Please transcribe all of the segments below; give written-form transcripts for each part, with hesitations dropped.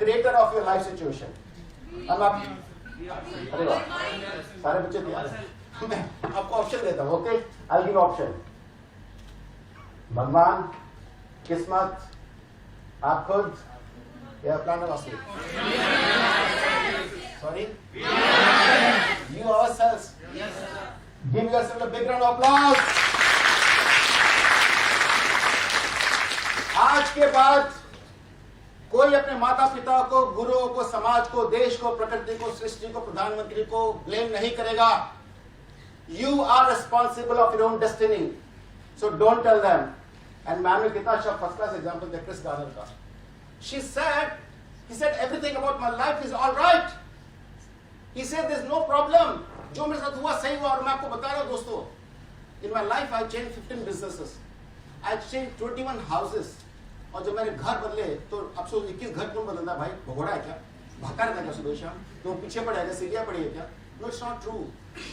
creator of your life situation? अब आप अरे वाह सारे बच्चे तैयार हैं मैं आपको ऑप्शन देता हूं ओके आई गिव ऑप्शन भगवान किस्मत आप खुद या प्लानर वासी sorry you ourselves give yourself a big round of applause आज के बाद कोई अपने माता पिता को गुरुओं को समाज को देश को प्रकृति को सृष्टि को प्रधानमंत्री को ब्लेम नहीं करेगा You are responsible of your own destiny so don't tell them and ma'am ने कितना अच्छा फर्स्ट क्लास एग्जांपल दिया क्रिस गार्नर का he said everything about my life is all right he said there's no problem जो मेरे साथ हुआ सही हुआ और मैं आपको बता रहा हूं दोस्तों in my life I changed 15 businesses I changed 21 houses और जब मैंने घर बदले तो अब सोच 21 घर कौन बदलता भाई भगोड़ा है क्या भागा रहता है क्या सुबह शाम तो पीछे पड़ेगा सीढ़ियां पड़ी है क्या नो इट्स नॉट ट्रू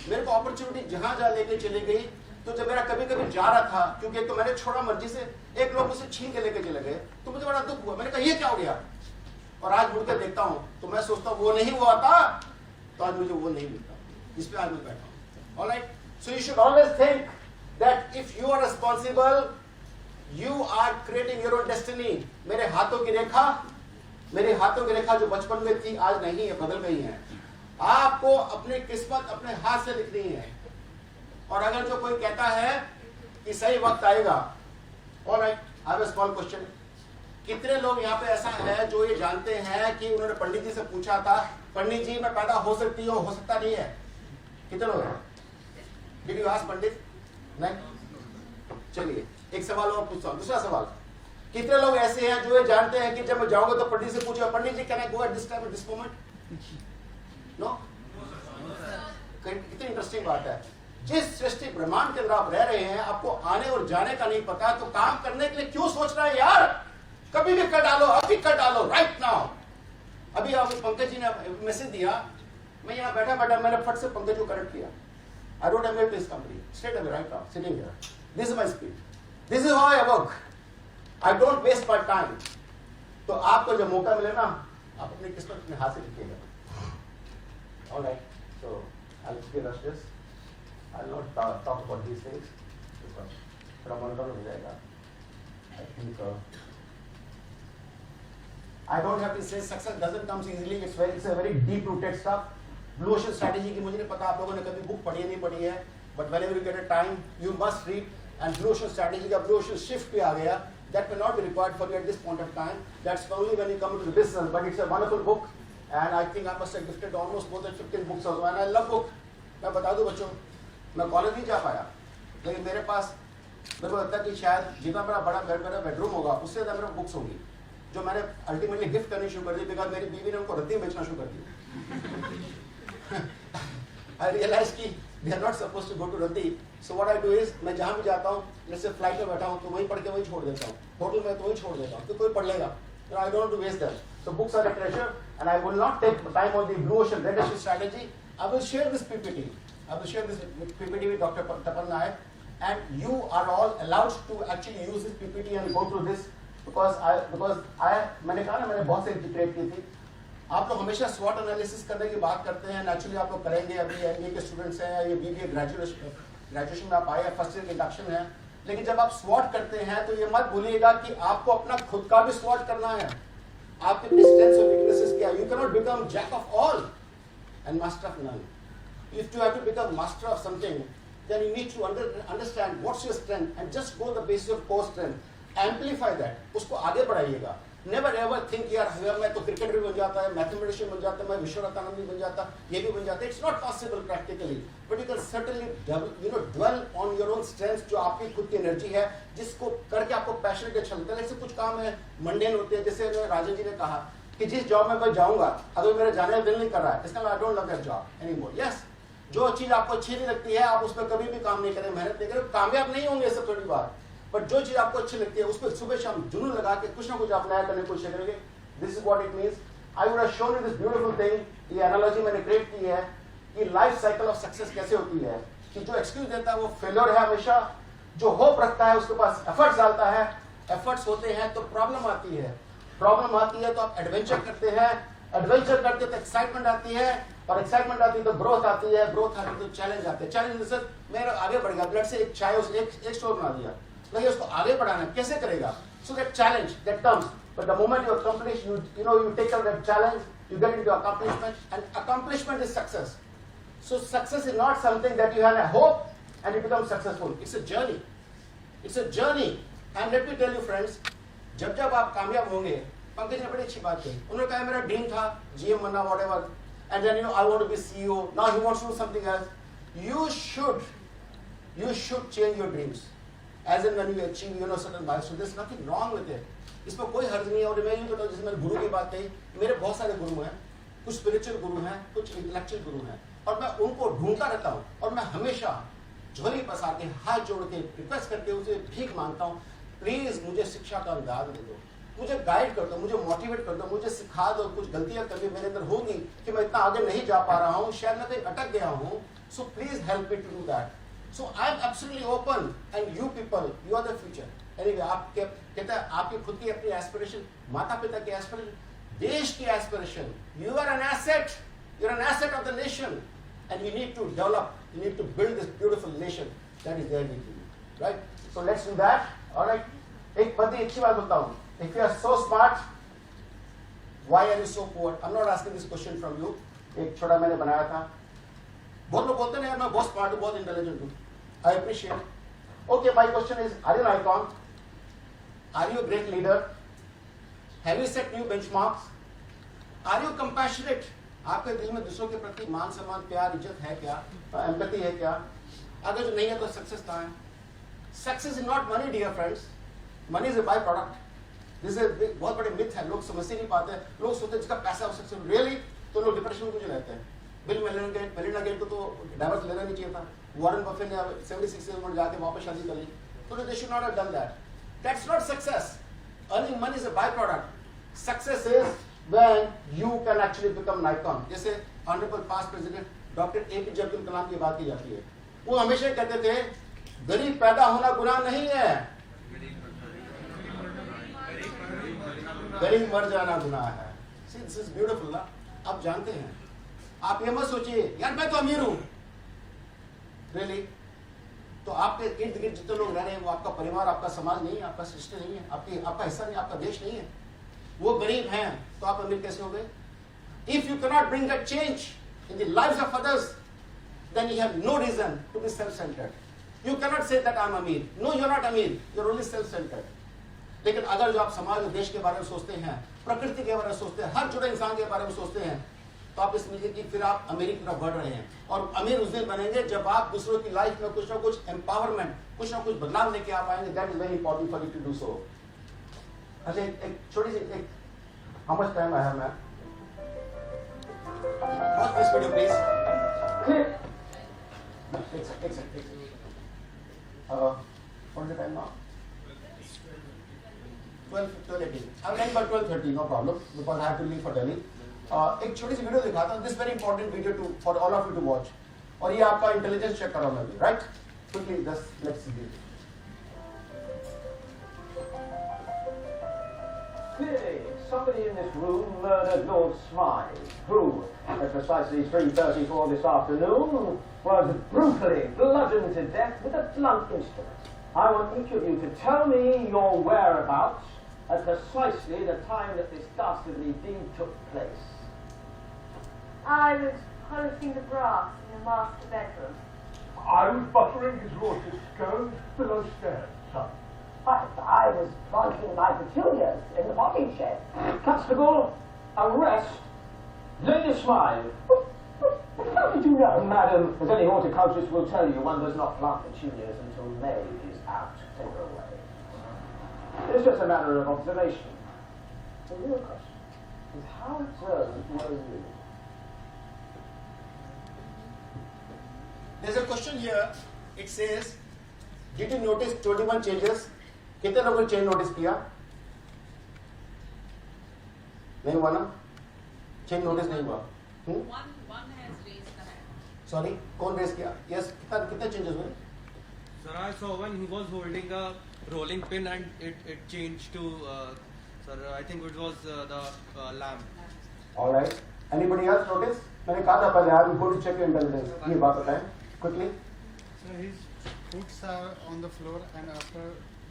मेरे को अपॉर्चुनिटी जहां जहां लेके चली गई तो जब मेरा कभी कभी जा रहा था क्योंकि एक तो मैंने छोड़ा मर्जी से एक लोग मुझसे छीन के लेके चले गए तो मुझे बड़ा दुख हुआ मैंने कहा ये क्या हो गया और आज मुड़ के देखता हूं तो मैं सोचता हूं वो नहीं हुआ था तो आज मुझे वो नहीं मिलता इस पे आज मैं बैठा हूं alright so you should always think that if you are responsible You are creating your own destiny. मेरे हाथों की रेखा जो बचपन में थी आज नहीं है बदल गई है आपको अपनी किस्मत अपने हाथ से लिखनी है और अगर जो कोई कहता है कि सही वक्त आएगा alright I have a small question कितने लोग यहाँ पे ऐसा है जो ये जानते हैं कि उन्होंने पंडित जी से पूछा था पंडित जी मैं पैदा हो सकती हूँ हो सकता नहीं है कितने लोग हैं डिड यू आस्क पंडित नहीं चलिए एक सवाल और पूछता हूं दूसरा सवाल कितने लोग ऐसे हैं जो ये जानते हैं कि जब मैं जाऊंगा तो पंडित से पूछूंगा पंडित जी can I go at this time at this moment no कितनी इंटरेस्टिंग बात है जिस सृष्टि ब्रह्मांड के अंदर आप रह रहे हैं आपको आने और जाने का नहीं पता तो काम करने के लिए क्यों सोच रहा है यार कभी भी कर डालो अभी कर डालो राइट नाउ अभी आप पंकज जी ने मैसेज दिया मैं यहाँ बैठा मैंने फट से पंकज को कनेक्ट किया I don't have to this company straight away right now sitting here this is my speed This is how I work. I don't waste my time. तो आपको जब मौका मिले ना आप अपनी किस्मत अपने हाथ से लिखिएगा All right. So I'll give us this. I'll not talk about these things because थोड़ा मनोरंजन हो जाएगा I think I don't have to say success doesn't come easily. It's a very deep rooted stuff. Blue Ocean Strategy की मुझे नहीं पता आप लोगों ने कभी बुक पढ़ी नहीं पढ़ी है but whenever you get a time you must read. And Blue Ocean Strategy का Blue Ocean shift पे आ गया that may not be required for you at this point of time that's only when you come into the business but it's a wonderful book and I think I must have gifted almost more than 15 books also and I love book मैं बता दूं बच्चों मैं college नहीं जा पाया लेकिन मेरे पास मेरे को लगता है कि शायद जितना बड़ा मेरा बेडरूम होगा उससे ज़्यादा मेरे बुक्स होंगी जो मैंने अल्टीमेटली गिफ्ट करनी शुरू कर दी बिकॉज मेरी बीवी ने उनको रद्दी बेचना शुरू कर दी I realized कि they are not supposed to go to Radhi. So what I do is मैं जहाँ भी जाता हूँ जैसे फ्लाइट में बैठा हूँ तो वहीं पढ़ के वहीं छोड़ देता हूँ होटल में तो वहीं छोड़ देता हूँ तो कोई पढ़ लेगा I don't want to waste them. So books are a treasure and I will not take time on the Blue Ocean Leadership Strategy. I will share this PPT. I will share this PPT with Dr. Tapan Nayak and you are all allowed to actually use this PPT and go through this because I मैंने कहा ना मैंने बहुत से integrate की थी आप लोग हमेशा SWOT एनालिसिस करने की बात करते हैं नेचुरली आप लोग करेंगे अभी MBA के स्टूडेंट्स हैं ये BBA ग्रेजुएशन में आप आए हैं फर्स्ट ईयर के इंडक्शन है लेकिन जब आप SWOT करते हैं तो ये मत भूलिएगा कि आपको अपना खुद का भी SWOT करना है आपके स्ट्रेंथ्स और वीकनेसेस क्या you can not become jack of all and master of none if you have to become master of something then you need to understand what's your strength and just go the basis of core strength amplify that उसको आगे बढ़ाइएगा Never ever think यार मैं तो cricketer भी बन जाता है mathematician बन जाता मैं विश्वरत्न भी बन जाता ये भी बन जाता it's not possible practically but you can certainly dwell on your own strength जो आपकी खुद की एनर्जी है जिसको करके आपको पैशनेट अच्छा लगता है ऐसे कुछ काम है मंडेन होते हैं जैसे राजन जी ने कहा कि जिस जॉब में मैं जाऊंगा अगर मेरा जाने का दिल नहीं कर रहा है इसका I don't love that job anymore yes जो चीज आपको अच्छी नहीं लगती है आप उस पर कभी भी काम नहीं करें मेहनत नहीं करें कामयाब नहीं होंगे सब थोड़ी बार बट जो चीज आपको अच्छी लगती है उस पर सुबह शाम जुनून लगा के कुछ ना कुछ आप नया करने की कोशिश करेंगे this is what it means I would have shown you this beautiful thing ये एनालॉजी मैंने क्रिएट की है कि लाइफ साइकिल ऑफ सक्सेस कैसे होती है कि जो एक्सक्यूज देता है वो फेलियर है हमेशा जो होप रखता है उसके पास एफर्ट्स डालता है एफर्ट्स होते हैं तो प्रॉब्लम आती है प्रॉब्लम आती है तो आप एडवेंचर करते हैं, एडवेंचर करते तो एक्साइटमेंट आती है, और एक्साइटमेंट आती है तो ग्रोथ आती है, ग्रोथ आती है तो चैलेंज आते हैं। चैलेंज सर मेरा आगे बढ़ गया, ब्लड से एक चाय उस एक स्टोर बना दिया, लेकिन उसको आगे बढ़ाना कैसे करेगा? So that challenge that comes, but the moment you accomplish, you take up that challenge, you get into accomplishment, and accomplishment is success. So success is not something that you have a hope and you become successful. It's a journey. It's a journey. And let me tell you friends, जब जब आप कामयाब होंगे, पंकज ने बड़ी अच्छी बात कही, उन्होंने कहा मेरा ड्रीम था GM बनना, whatever, and then I want to be CEO, now he wants to do something else. You should change your dreams as and when you achieve certain milestones. There's nothing wrong with it. इसमें कोई हर्ज नहीं है। और मैं यूँ बताऊँ, जैसे मैंने गुरु की बात कही, मेरे बहुत सारे गुरु हैं, कुछ स्पिरिचुअल गुरु हैं, कुछ इंटेलेक्चुअल गुरु हैं, और मैं उनको ढूंढता रहता हूँ, और मैं हमेशा झोली पसार के हाथ जोड़ के रिक्वेस्ट करके उसे भीख मांगता हूँ, प्लीज मुझे शिक्षा का अंदाज दे दो, मुझे गाइड कर दो, मुझे मोटिवेट कर दो, मुझे सिखा दो। कुछ गलतियां कभी मेरे अंदर होगी कि मैं इतना आगे नहीं जा पा रहा हूँ, शायद मैं कहीं अटक गया हूँ, so please help me to do that. So I am absolutely open, and you people, you are the future. Anyway, आप कहते हैं आपकी खुद की अपनी एस्पिरेशन, माता पिता की एस्पिरेशन, देश की aspiration, you are an asset, you are an asset of the nation, and you need to develop, you need to build this beautiful nation that is there with you, right? So let's do that. All right. एक बड़ी अच्छी बात बताऊं, if you are so smart, why are you so poor? I'm not asking this question from you. एक छोटा मैंने बनाया था, बहुत लोग बोलते हैं मैं बहुत smart हूँ, बहुत intelligent हूँ, I appreciate. Okay, my question is, are you an icon? Are you a great leader? Have you set new benchmarks? Are you compassionate? आपके दिल में दूसरों के प्रति मान सम्मान प्यार इज्जत है क्या? एम्पैथी है क्या? अगर जो नहीं है तो सक्सेस कहाँ है? Success is not money dear friends, money is a by product. This is बहुत बड़े मिथ है, लोग समझ ही नहीं पाते। लोग सोचते हैं जिसका पैसा हो सक्सेस रियली, तो लोग डिप्रेशन में कुछ रहते हैं। बिल मेलिंडा गेट को तो डाइवर्स लेना नहीं चाहिए था, वॉरेन बफेट ने 76 ईयर्स में जाके वापस शादी कर ली, तो they should not have done that. That's not success. Earning money is a bye product. Success is when you can actually become an icon. जैसे honourable past president doctor APJ Abdul Kalam की बात की जाती है, वो हमेशा कहते थे गरीब पैदा होना गुनाह नहीं है, गरीब मर जाना गुनाह है। See, this is beautiful ना? आप जानते हैं, आप ये मत सोचिए यार मैं तो अमीर हूं, really? तो आपके इर्द गिर्द जितने लोग रह रहे हैं वो आपका परिवार, आपका समाज नहीं है, आपका सृष्टि नहीं है, आपका हिस्सा नहीं, आपका देश नहीं है। वो गरीब हैं तो आप अमीर कैसे हो गए? If you cannot bring that change in the lives of others, then you have no reason to be self-centered. You cannot say that I'm अमीर. No, you're not अमीर. You're only self-centered. लेकिन अगर जो आप समाज और देश के बारे में सोचते हैं, प्रकृति के बारे में सोचते हैं, हर जुड़े इंसान के बारे में सोचते हैं, तो आप समझिए कि फिर आप अमीरी की तरफ बढ़ रहे हैं। और अमीर उस दिन बनेंगे जब आप दूसरों की लाइफ में कुछ ना कुछ एम्पावरमेंट, कुछ ना कुछ बदलाव लेके आप आएंगे। That is very important for you to do so. अच्छा, एक छोटी सी एक how much time I have, man? Watch this video, please. Excellent. What is the time now? 12:18. I'll end by 12:30, no problem, because I have to leave for Delhi. एक छोटी सी video दिखाता हूँ. This very important video to for all of you to watch. और ये आपका intelligence check कर रहा हूँ मैं भी, right? Quickly, just let's see this. Clearly, somebody in this room murdered Lord Smythe, who, at precisely 3:34 this afternoon, was brutally bludgeoned to death with a blunt instrument. I want each of you to tell me your whereabouts at precisely the time that this dastardly deed took place. I was polishing the brass in the master bedroom. I was buttering his lordship's scones below stairs, son. I was planting my petunias in the potting shed. Constable, arrest Lady Smythe. How did you know? Madam, as any horticulturist will tell you, one does not plant petunias until May is out. Take her away. It's just a matter of observation. The real question is how observant were you? There's a question here. It says, did you notice 21 changes? कितने लोगों ने change notice किया? नहीं हुआ ना? Change notice नहीं हुआ? One has raised the hand. Sorry, कौन रेस किया? Yes, कितने चेंजेस हुए? Sir, I saw when he was holding a rolling pin and it changed to Sir, I think it was the lamb. All right. Anybody else notice? मैंने कहा था पहले I will go to check your intelligence. ये बात बताएं quickly. So his foots are on the floor, and after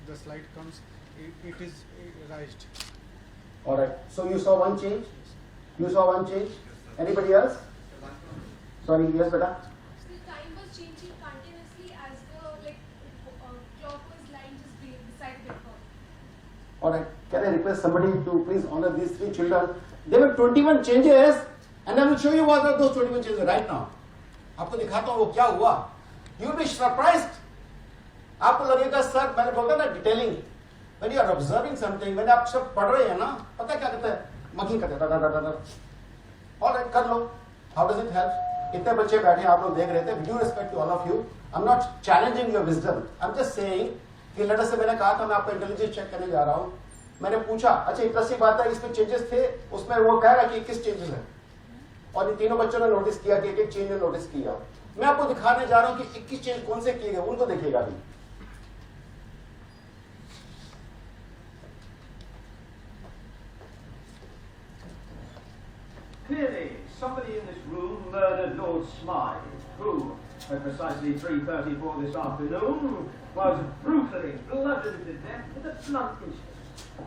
the slide comes, it is raised. All right. So you saw one change. You saw one change. Anybody else? Sorry, yes, beta. The time was changing continuously as the clock was lying just beside the curve. All right. Can I request somebody to please honor these three children? There were 21 changes, and I will show you what are those 21 changes right now. आपको दिखाता हूँ वो क्या हुआ. You will be surprised. आपको लगेगा sir मैंने बोलता ना detailing. When you are observing something, मैंने आप सब पढ़ रहे हैं ना, पता क्या कहते हैं? मकीन करते हैं. All right, कर लो. How does it help? इतने बच्चे बैठे आप लोग देख रहे थे. With due respect to all of you, I'm not challenging your wisdom. I'm just saying कि लड़के से मैंने कहा था मैं आपका इंटेलिजेंस चेक करने जा रहा हूँ. मैंने पूछा अच्छा इतना सी बात है इसमें चेंजेस थे उसमें वो कह रहा कि 21 चेंजेस है और इन तीनों बच्चों ने नोटिस किया कि एक चेंज ने नोटिस किया. मैं आपको दिखाने जा रहा हूं कि 21 चेंज कौन से किए गए उनको देखिएगा अभी. Clearly, somebody in this room murdered Lord Smythe, who, at precisely 3:34 this afternoon, was brutally bludgeoned to death with a blunt instrument.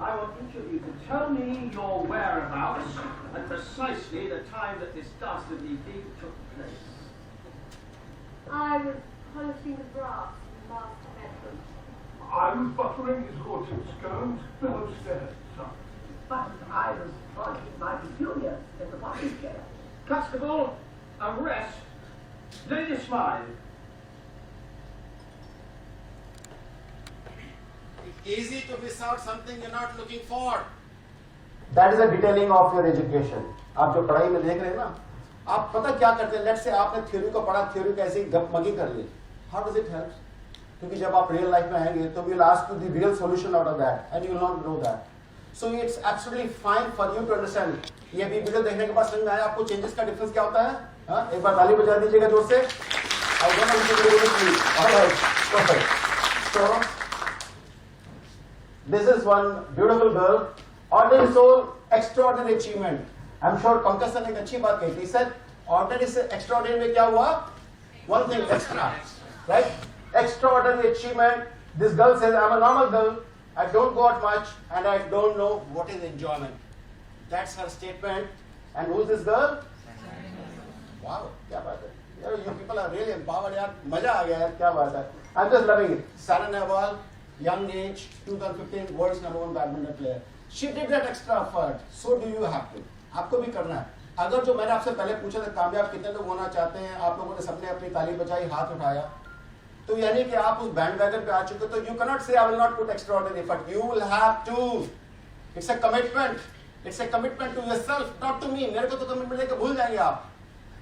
I want each of you to tell me your whereabouts and precisely the time that this dastardly deed took place. I was polishing the brass in the master bedroom. I was buttering his lordship's scones below stairs, sir. But I was polishing my peculiar in the rocking chair. Constable, arrest Lady Smythe. Easy to miss out something you're not looking for. That is a detailing of your education. आप जो पढ़ाई में देख रहे हैं ना, आप पता क्या करते हैं? Let's say आपने थ्योरी को पढ़ा, थ्योरी कैसे गपमगी कर ली. How does it help? क्योंकि जब आप रियल लाइफ में आएंगे तो we'll ask you the real solution out of that and you will not know that. So it's absolutely fine for you to understand. ये भी वीडियो देखने के बाद समझ में आया आपको चेंजेस का डिफरेंस क्या होता है? हाँ, एक बार ताली बजा दीजिएगा जोर से. I don't know if you will do it. All right, perfect. So this is one beautiful girl. Ordinary soul, extraordinary achievement. I'm sure Pankaj sir ने एक अच्छी बात कही थी. He said, ordinary से extraordinary में क्या हुआ? One thing extra, right? Extraordinary achievement. This girl says, I'm a normal girl. I don't go out much, and I don't know what is enjoyment. That's her statement. And who's this girl? Wow, क्या बात है? You people are really empowered. यार मजा आ गया यार, क्या बात है? I'm just loving it. Sara Nehwal, young age, 2015 world's #1 badminton player. She did that extra effort. So do you have to. आपको भी करना है. अगर जो मैंने आपसे पहले पूछा था कामयाब कितने लोग होना चाहते हैं, आप लोगों ने सबने अपनी ताली बजाई, हाथ उठाया. तो यानी कि आप उस बैंडवैगन पे आ चुके तो you cannot say I will not put extraordinary effort. You will have to. It's a commitment. It's a commitment to yourself, not to me. मेरे को तो कमिटमेंट लेके भूल जाएंगे आप.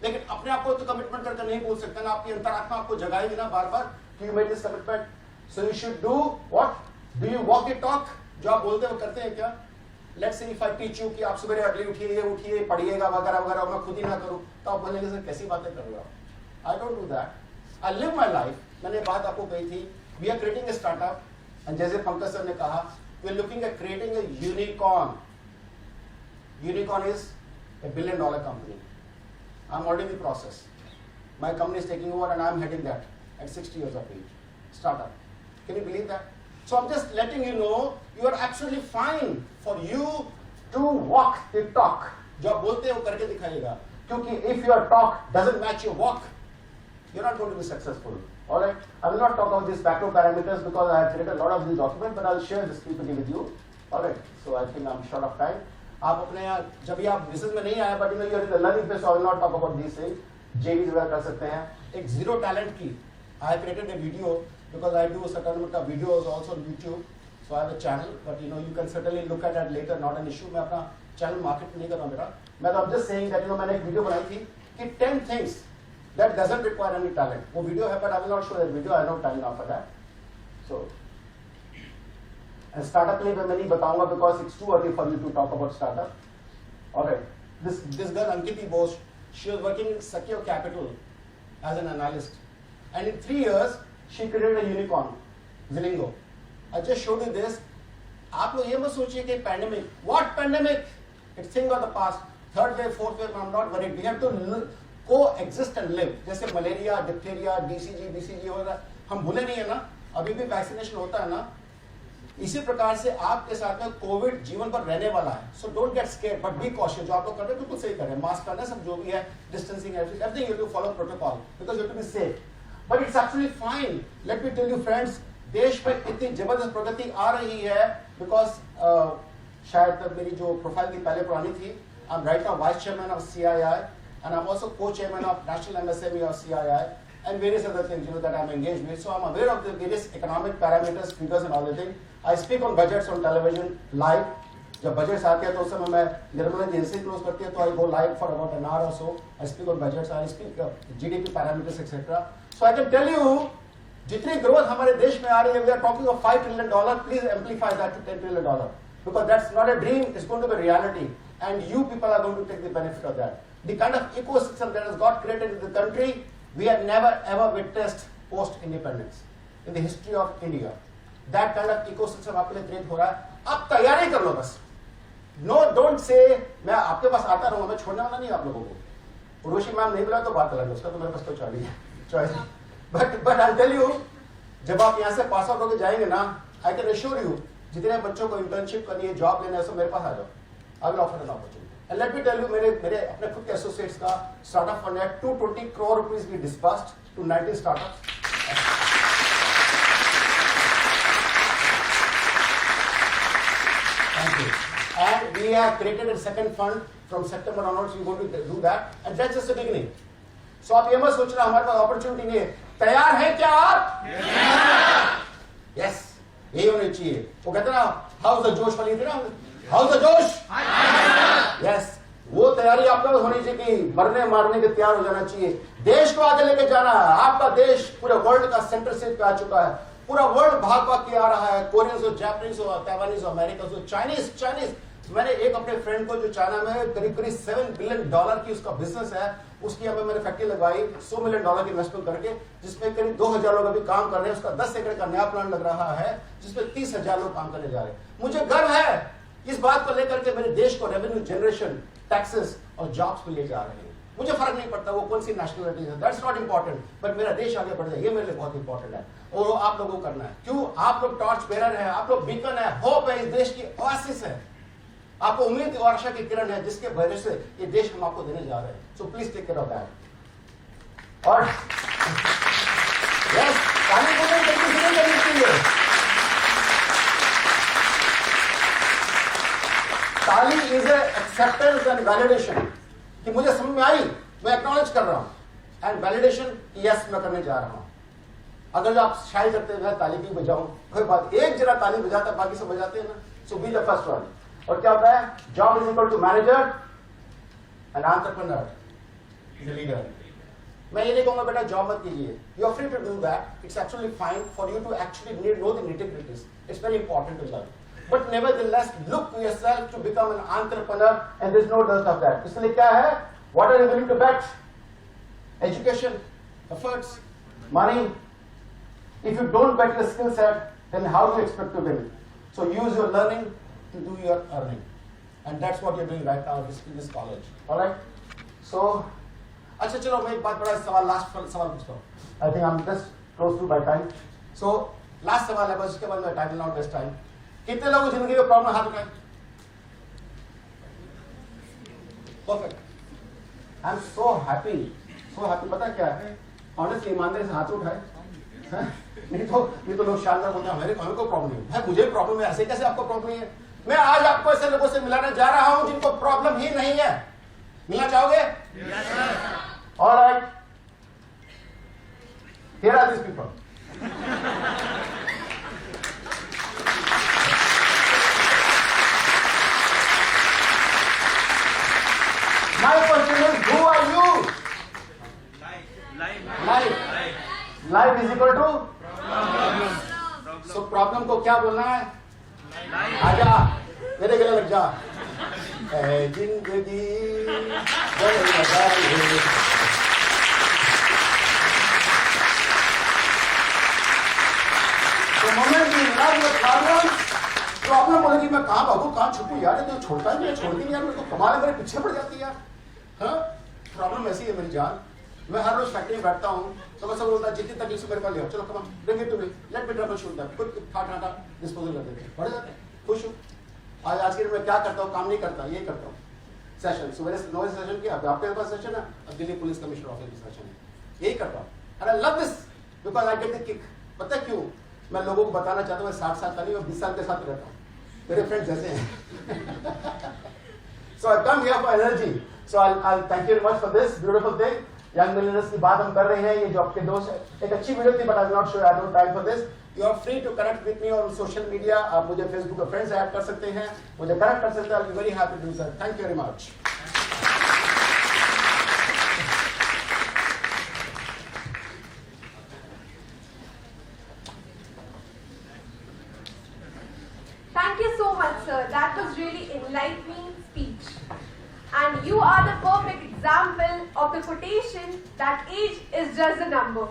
लेकिन अपने आप को तो कमिटमेंट करके नहीं भूल सकते ना. आपकी अंतरात्मा आपको जगाएगी ना बार-बार. You made this commitment. So you should do what? Do you walk the talk? जो आप बोलते हो करते हैं क्या? Let's say if I teach you कि आप सुबह अर्ली उठिए, पढ़िएगा वगैरह वगैरह, मैं खुद ही ना करूँ, तो आप बोलेंगे सर कैसी बातें कर रहे हो आप? I don't do that. I live my life. मैंने बात आपको कही थी. We are creating a startup, and जैसे पंकज सर ने कहा, we are looking at creating a unicorn. Unicorn is $1 billion company. I'm already in the process. My company is taking over, and I'm heading that at 60 years of age. Startup. Can you believe that? So I'm just letting you know, you are absolutely fine for you to walk the talk. जो आप बोलते हैं वो करके दिखाइएगा. क्योंकि if your talk doesn't match your walk, you're not going to be successful. All right. I will not talk about these macro parameters because I have created a lot of these documents, but I'll share this PPT with you. All right. So I think I'm short of time. आप अपने जब भी आप business में नहीं आए, but you know you're in the learning phase, so I will not talk about these things. JVs वगैरह कर सकते हैं. एक zero talent की. I have created a video because I do a certain amount of videos also on YouTube. So I have a channel, but you know you can certainly look at that later. Not an issue. मैं अपना channel market नहीं कर रहा मेरा. मैं तो I'm just saying that you know मैंने एक video बनाई थी कि 10 things that doesn't require any talent. वो video है, but I will not show that video. I don't have time now for that. So and startup के लिए मैं नहीं बताऊंगा because it's too early for you to talk about startup. All right. This girl Ankiti Bose, she was working in Secure Capital as an analyst, and in 3 years she created a unicorn, Zilingo. I just showed you this. आप लोग ये मत सोचिए कि pandemic, what pandemic, it's thing of the past, third wave, fourth wave, I am not worried, we have to coexist and live. जैसे malaria, diphtheria, BCG हो रहा है, हम भूले नहीं है ना, अभी भी वैक्सीनेशन होता है ना। इसी प्रकार से आपके साथ में कोविड जीवन पर रहने वाला है। So don't get scared but be cautious. जो आप लोग कर रहे हैं बिल्कुल सही कर रहे हैं, मास्क करना सब जो भी है, distancing, everything you have to follow protocol because you have to be safe, but it's actually fine. Let me tell you friends, देश में इतनी जबरदस्त प्रगति आ रही है बिकॉज शायद मेरी जो प्रोफाइल थी पहले पुरानी थी, I am right now vice chairman of CII and I'm also co-chairman of National MSME of CII and various other things, you know, that I'm engaged with. So I'm aware of the various economic parameters, figures and all the things. I speak on budgets on television live. जब budgets आते हैं तो उस समय मैं निर्मला जी ऐसे close करती है तो I go live for about an hour or so. I speak on budgets, I speak GDP parameters etc. So I can tell you, जितनी ग्रोथ हमारे देश में आ रही है, we are talking of $5 trillion. Please amplify that to $10 trillion because that's not a dream; it's going to be reality, and you people are going to take the benefit of that. The kind of ecosystem that has got created in the country, we have never ever witnessed post-independence in the history of India. That kind of ecosystem आपके लिए create हो रहा है, आप तैयारी कर लो बस. No, don't say मैं आपके पास आता रहूंगा, मैं छोड़ने वाला नहीं आप लोगों को. उर्वशी मैम नहीं बुलाया तो बात अलग है, उसका तो मेरे पास कोई चॉइस नहीं. But I'll tell you, जब आप यहाँ से पास आउट होकर जाएंगे ना, I can assure you, जितने बच्चों को इंटर्नशिप करनी है, जॉब लेना है, सब मेरे पास आ जाओ. I will offer an opportunity. And let me tell you, मेरे अपने खुद के एसोसिएट्स का स्टार्टअप फंड है, 220 crore rupees we disbursed to 19 startups. Thank you. And we have created a second fund from September onwards. We're going to do that, and that's just the beginning. So आप ये मत सोचना हमारे पास opportunity नहीं है. तैयार है क्या आप? Yes. यही होनी चाहिए. वो कहते ना, हाउस द जोश वाली थी ना, हाउस द जोश. Yes. वो तैयारी आपका होनी चाहिए कि मरने मारने के तैयार हो जाना चाहिए. देश को आगे लेके जाना है. आपका देश पूरे वर्ल्ड का सेंटर सीट पे आ चुका है. पूरा वर्ल्ड भाग भाग के आ रहा है. कोरियंस हो, जापानीज हो, ताइवानीज हो, अमेरिकन हो, चाइनीज. मैंने एक अपने फ्रेंड को जो चाइना में करीब $7 billion की उसका बिजनेस है, उसकी हमें मैंने फैक्ट्री लगवाई $100 million की इन्वेस्टमेंट करके, जिसमें करीब 2000 लोग अभी काम कर रहे हैं. उसका 10 एकड़ का नया प्लांट लग रहा है जिसमें 30,000 लोग काम करने जा रहे हैं. मुझे गर्व है इस बात को लेकर के मेरे देश को रेवेन्यू जनरेशन, टैक्सेस और जॉब्स पे ले जा रहे हैं. मुझे फर्क नहीं पड़ता वो कौन सी नेशनलिटी है, दैट्स नॉट इंपॉर्टेंट, बट मेरा देश आगे बढ़ जाए, ये मेरे लिए बहुत इंपॉर्टेंट है. और आप लोगों को करना है. क्यों? आप लोग टॉर्च बेरर है, आप लोग बीकन है, होप है, इस देश की ओएसिस है. आपको उम्मीद और आशा की किरण है जिसके वजह से ये देश हम आपको देने जा रहे हैं. So please take care of that. और यस, ताली करनी चाहिए. ताली इज एक्सेप्टेंस एंड वैलिडेशन कि मुझे समझ में आई, मैं एक्नॉलेज कर रहा हूं, एंड वैलिडेशन यस मैं करने जा रहा हूं. अगर जो आप शायद करते हैं ताली भी बजाऊं, कोई बात, एक जरा ताली बजाता बाकी सब बजाते हैं ना. So be the first one. और क्या होता है? Job is equal to manager and entrepreneur is a leader. मैं ये नहीं कहूंगा बेटा जॉब मत कीजिए. You are free to do that. It's actually fine for you to actually know the nitty-gritties. It's very important to learn. But nevertheless, look to yourself to become an entrepreneur, and there's no doubt of that. इसलिए क्या है? What are you willing to bet? Education, efforts, money. If you don't bet your skill set, then how do you expect to win? So use your learning to do your earning, and that's what you're doing right now in this college. All right? So, अच्छा चलो मैं एक बात बड़ा सवाल, last सवाल पूछता हूँ. I think I'm just close to my time. So last सवाल है बस, उसके बाद मैं time will not waste time. कितने लोगों जिंदगी में प्रॉब्लम हाथ उठाए? Perfect. I am so happy. पता क्या है? ऑनेस्टली ईमानदारी से हाथ उठाए. नहीं तो लोग शानदार बोलते हैं हमें कोई प्रॉब्लम नहीं है. मुझे प्रॉब्लम है. ऐसे कैसे आपको प्रॉब्लम है? मैं आज आपको ऐसे लोगों से मिलाने जा रहा हूं जिनको प्रॉब्लम ही नहीं है. मिलना चाहोगे? Alright. Here are this people. My question is, who are you? Life is equal to problem. So problem को क्या बोलना है? आजा, मेरे गले लग जा. ऐ जिंदगी बड़ी मजा है. The moment you love your problems, problem बोलेगी मैं कहाँ भागू कहाँ छुपू यार, ये तो छोड़ता नहीं है, छोड़ती नहीं यार, मेरे को कमाल है, मेरे पीछे पड़ जाती है यार। हाँ प्रॉब्लम ऐसी है मेरी जान। मैं हर रोज फैक्ट्री में बैठता हूँ तो मैं सब बोलता जितनी तकलीफ से मेरे पास ले आओ, चलो कमा bring it to me, let me troubleshoot that, खुद ठाटा डिस्पोजल कर देते हैं, बढ़ जाते हैं, खुश हूँ। आज के दिन मैं क्या करता हूँ, काम नहीं करता, ये करता हूँ। सेशन सुबह 9 सेशन किया, आपके पास सेशन है, अब दिल्ली पुलिस कमिश्नर ऑफिस में सेशन है, यही करता हूँ। And I love this because I get the kick. पता है क्यों? मैं लोगों को बताना चाहता हूँ मैं 60 साल का नहीं, मैं 20 साल के साथ रहता हूँ, मेरे फ्रेंड्स जैसे हैं। So I come here for energy. So I'll thank you very much for this beautiful thing. Young millionaires की बात हम कर रहे हैं, ये जो आपके दोस्त है, एक अच्छी वीडियो थी, but I'm not sure I don't time for this. You are free to connect with me on social media. आप मुझे Facebook पे friends ऐड कर सकते हैं, मुझे कनेक्ट कर सकते हैं. I'll be very happy to do that. Thank you very much. Thank you so much, sir. That was really enlightening speech. And you are the perfect example of the quotation that age is just a number.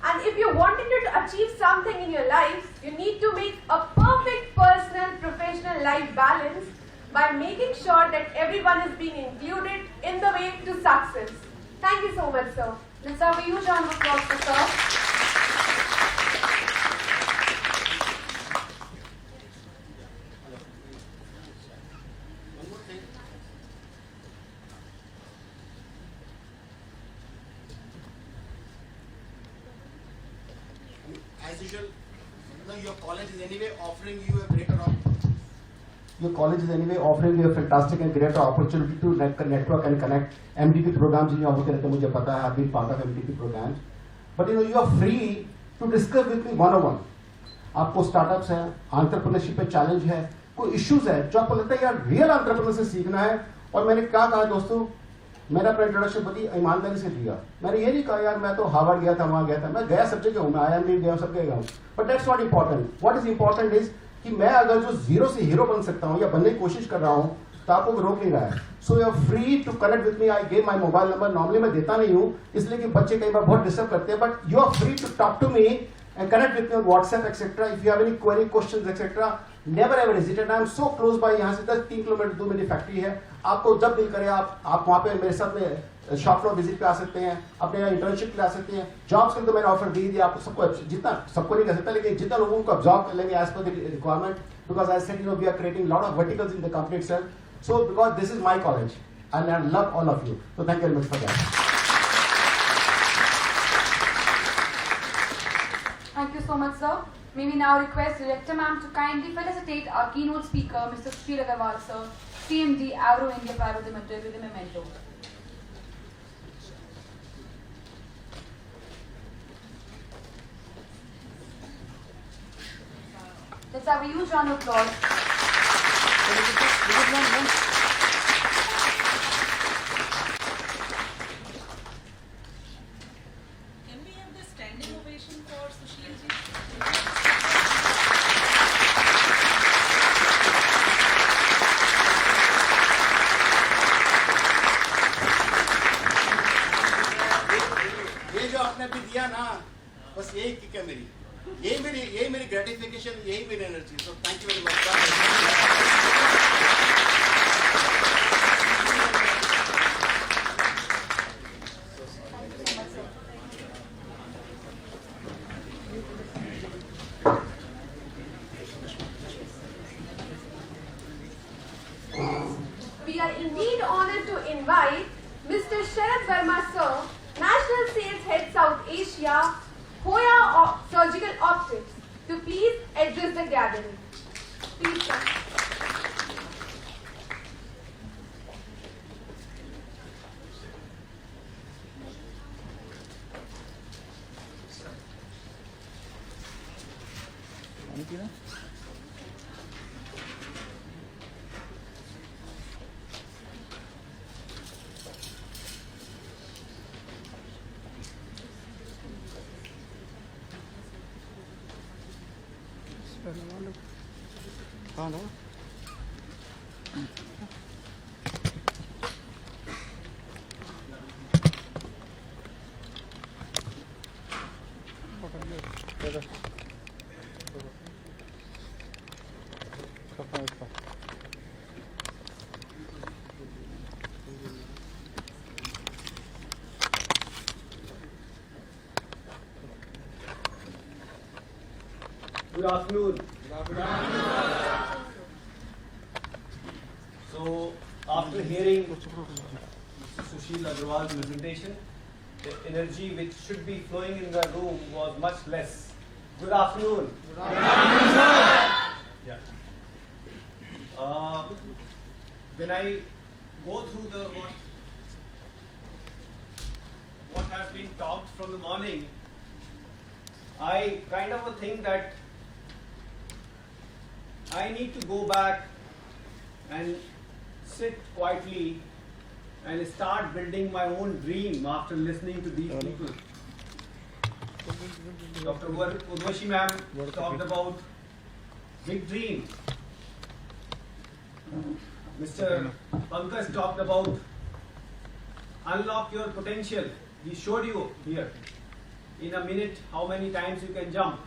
And if you wanted to achieve something in your life, you need to make a perfect personal, professional life balance by making sure that everyone is being included in the way to success. Thank you so much, sir. Let's have a huge round of applause for sir. As usual, your college is anyway offering you a greater opportunity. Your college is anyway offering you a fantastic and greater opportunity to network and connect. MDP programs जिन्हें होते रहते हैं मुझे पता है, I've been part of MDP programs. But you are free to discuss with me one-on-one. आपको startups है, entrepreneurship पे चैलेंज है, कोई इश्यूज है जो आपको लगता है यार रियल एंटरप्रेन्योर से सीखना है। और मैंने क्या कहा दोस्तों, मैंने अपना इंट्रोडक्शन बड़ी ईमानदारी से दिया। मैंने ये नहीं कहा यार मैं तो हार्वर्ड गया था, वहां गया था, मैं गया सब जगह हूँ, मैं IIM गया, सब जगह हूँ। But that's not important. What is important is कि मैं अगर जो जीरो से हीरो बन सकता हूँ या बनने की कोशिश कर रहा हूँ तो आपको रोक नहीं रहा है। So you are free to connect with me. I gave my mobile number, normally मैं देता नहीं हूँ इसलिए कि बच्चे कई बार बहुत डिस्टर्ब करते हैं, but you are free to talk to me and connect with me on WhatsApp etc. If you have any query, questions etc. Never ever hesitate. I am so close by. यहाँ से 3 kilometre दूर मेरी factory है। आपको जब दिल करे आप वहाँ पे मेरे साथ में शॉप फ्लोर विजिट पे आ सकते हैं, अपने यहाँ इंटर्नशिप पे आ सकते हैं। जॉब्स के लिए तो मैंने ऑफर दी आपको सबको, जितना सबको नहीं कर सकता लेकिन जितना लोगों को अब्जॉर्ब कर लेंगे एज पर the requirement, because I said we are creating lot of verticals in the company itself. So because this is my college and I love all of you. So thank you very much for that. Thank you so much, sir. May we now request Director Ma'am to kindly felicitate our keynote speaker, Mr. Sushil Agarwal, sir, CMD, Avro India Private Limited, with a memento. Let's have a huge round of applause. Can we have the standing ovation for Sushil ji? ये जो आपने भी दिया ना, बस यही kick है मेरी, यही मेरी ग्रेटिफिकेशन, यही मेरी energy. So thank you very much. We are indeed honored to invite Mr. Sharad Verma, sir, National Sales Head South Asia, Hoya Surgical Optics, to please address the gathering. Please, sir. हाँ ना. Good afternoon. So, after hearing Mr. Sushil Agarwal's presentation, the energy which should be flowing in the room was much less. Good afternoon. Good afternoon, sir. Yeah. When I go through the what has been talked from the morning, I kind of think that I need to go back and sit quietly and start building my own dream after listening to these people. Dr. Urvashi ma'am talked about big dream. Mr. Pankaj talked about unlock your potential. He showed you here in a minute how many times you can jump.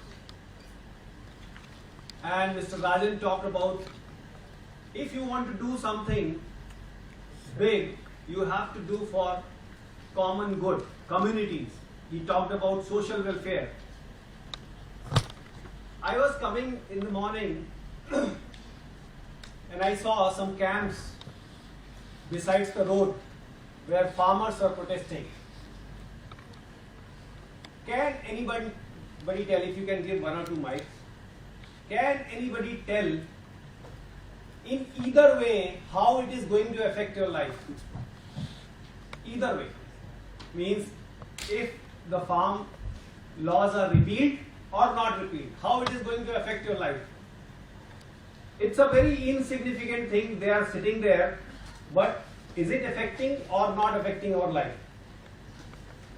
And Mr. Rajan talked about if you want to do something big, you have to do for common good, communities. He talked about social welfare. I was coming in the morning and I saw some camps besides the road where farmers are protesting. Can anybody tell, if you can give one or two mics, can anybody tell in either way how it is going to affect your life? Either way. Means if the farm laws are repealed or not repealed, how it is going to affect your life? It's a very insignificant thing, they are sitting there, but is it affecting or not affecting our life?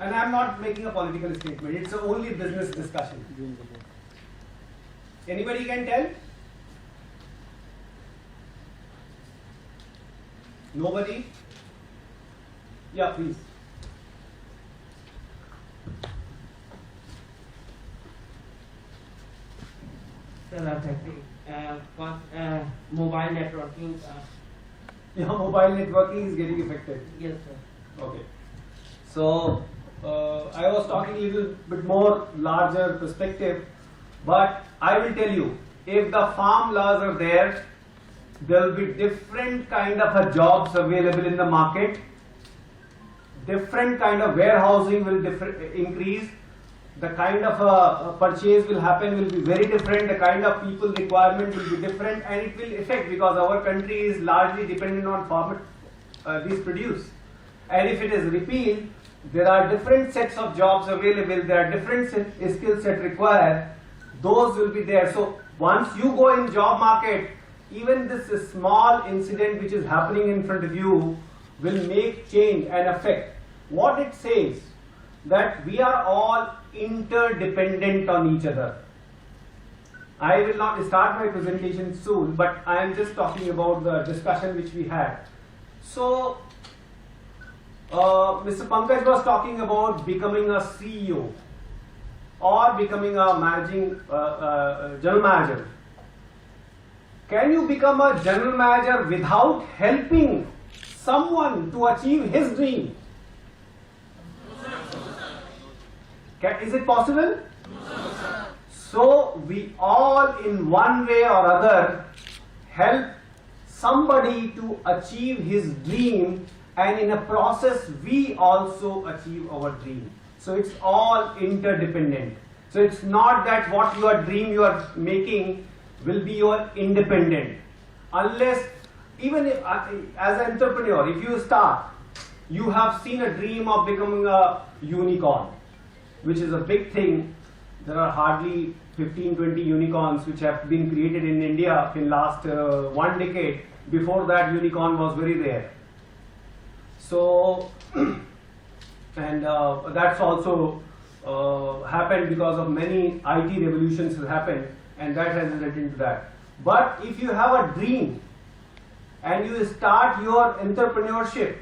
And I am not making a political statement, it's a only business discussion. Anybody can tell? Nobody? Yeah, please. Sir, affecting mobile networking. Yeah, mobile networking is getting affected. Yes, sir. Okay. So, I was talking a little bit more larger perspective, but I will tell you, if the farm laws are there will be different kind of jobs available in the market, different kind of warehousing will increase, the kind of purchase will happen will be very different, the kind of people requirement will be different, and it will affect because our country is largely dependent on farmer these produce. And if it is repealed, there are different sets of jobs available, there are different skill set required, those will be there. So once you go in job market, even this small incident which is happening in front of you will make change and affect. What it says, that we are all interdependent on each other. I will not start my presentation soon, but I am just talking about the discussion which we had. So, Mr. Pankaj was talking about becoming a CEO or becoming a managing general manager. Can you become a general manager without helping someone to achieve his dream? Is it possible? So we all in one way or other help somebody to achieve his dream, and in a process we also achieve our dream. So it's all interdependent. So it's not that what your dream you are making will be your independent. Unless, even if, as an entrepreneur, if you start, you have seen a dream of becoming a unicorn, which is a big thing. There are hardly 15-20 unicorns which have been created in India in last 1 decade. Before that, unicorn was very rare. So, and that's also happened because of many IT revolutions have happened, and that has resulted into that. But if you have a dream and you start your entrepreneurship,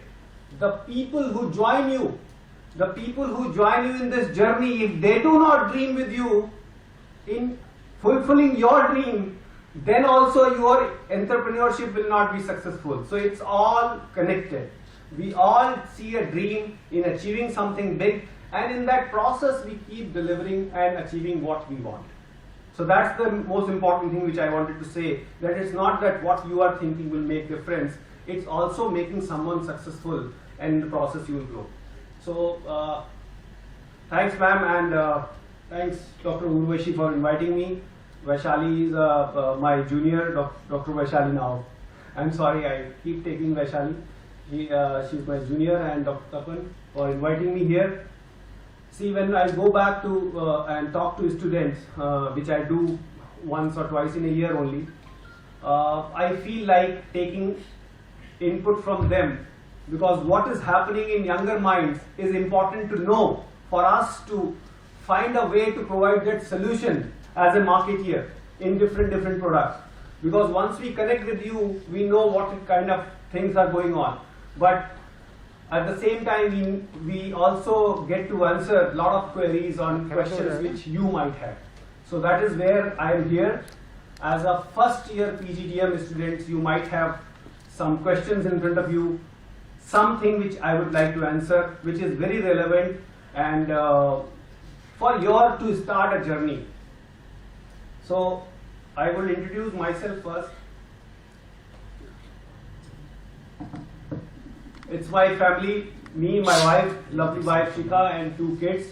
the people who join you, in this journey, if they do not dream with you in fulfilling your dream, then also your entrepreneurship will not be successful. So it's all connected. We all see a dream in achieving something big, and in that process we keep delivering and achieving what we want. So that's the most important thing which I wanted to say, that it's not that what you are thinking will make difference, it's also making someone successful, and in the process you will grow. So thanks ma'am, and thanks Dr. Urvashi for inviting me. Vaishali is my junior, Dr. Vaishali now. I'm sorry, I keep taking Vaishali. She's my junior, and Dr. Tapan for inviting me here. See, when I go back to and talk to students, which I do once or twice in a year only, I feel like taking input from them, because what is happening in younger minds is important to know for us to find a way to provide that solution as a marketeer in different products. Because once we connect with you, we know what kind of things are going on. But at the same time, we also get to answer a lot of queries on questions which you might have. So that is where I am here. As a first year PGDM students, you might have some questions in front of you, something which I would like to answer, which is very relevant and for your to start a journey. So I will introduce myself first. It's my family, me, my wife, lovely wife Shika, and 2 kids,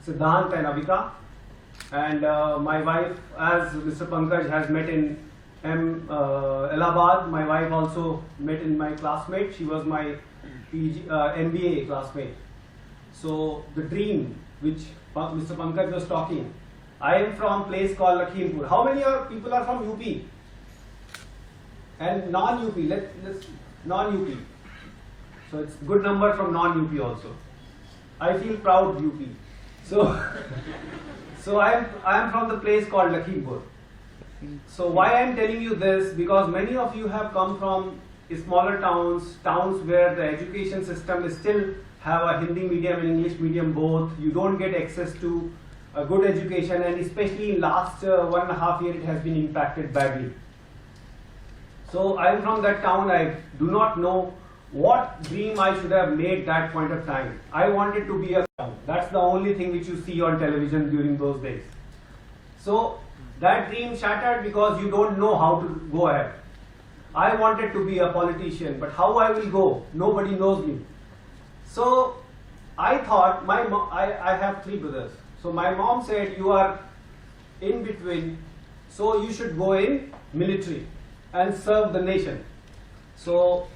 Siddhant and Avika. And my wife, as Mr. Pankaj has met in Allahabad, my wife also met in my classmate. She was my MBA classmate. So the dream which Mr. Pankaj was talking, I am from a place called Lakhimpur. How many people are from UP? And non-UP, let's non-UP. So it's good number from non-UP also. I feel proud UP. So I am from the place called Lakhimpur. So why I am telling you this? Because many of you have come from smaller towns where the education system is still have a Hindi medium and English medium both. You don't get access to a good education, and especially in last 1.5 years it has been impacted badly. So I am from that town. I do not know what dream I should have made that point of time. I wanted to be a town. That's the only thing which you see on television during those days. So that dream shattered because you don't know how to go ahead. I wanted to be a politician, but how I will go? Nobody knows me. So I thought, I have 3 brothers. So my mom said, you are in between, so you should go in military and serve the nation. So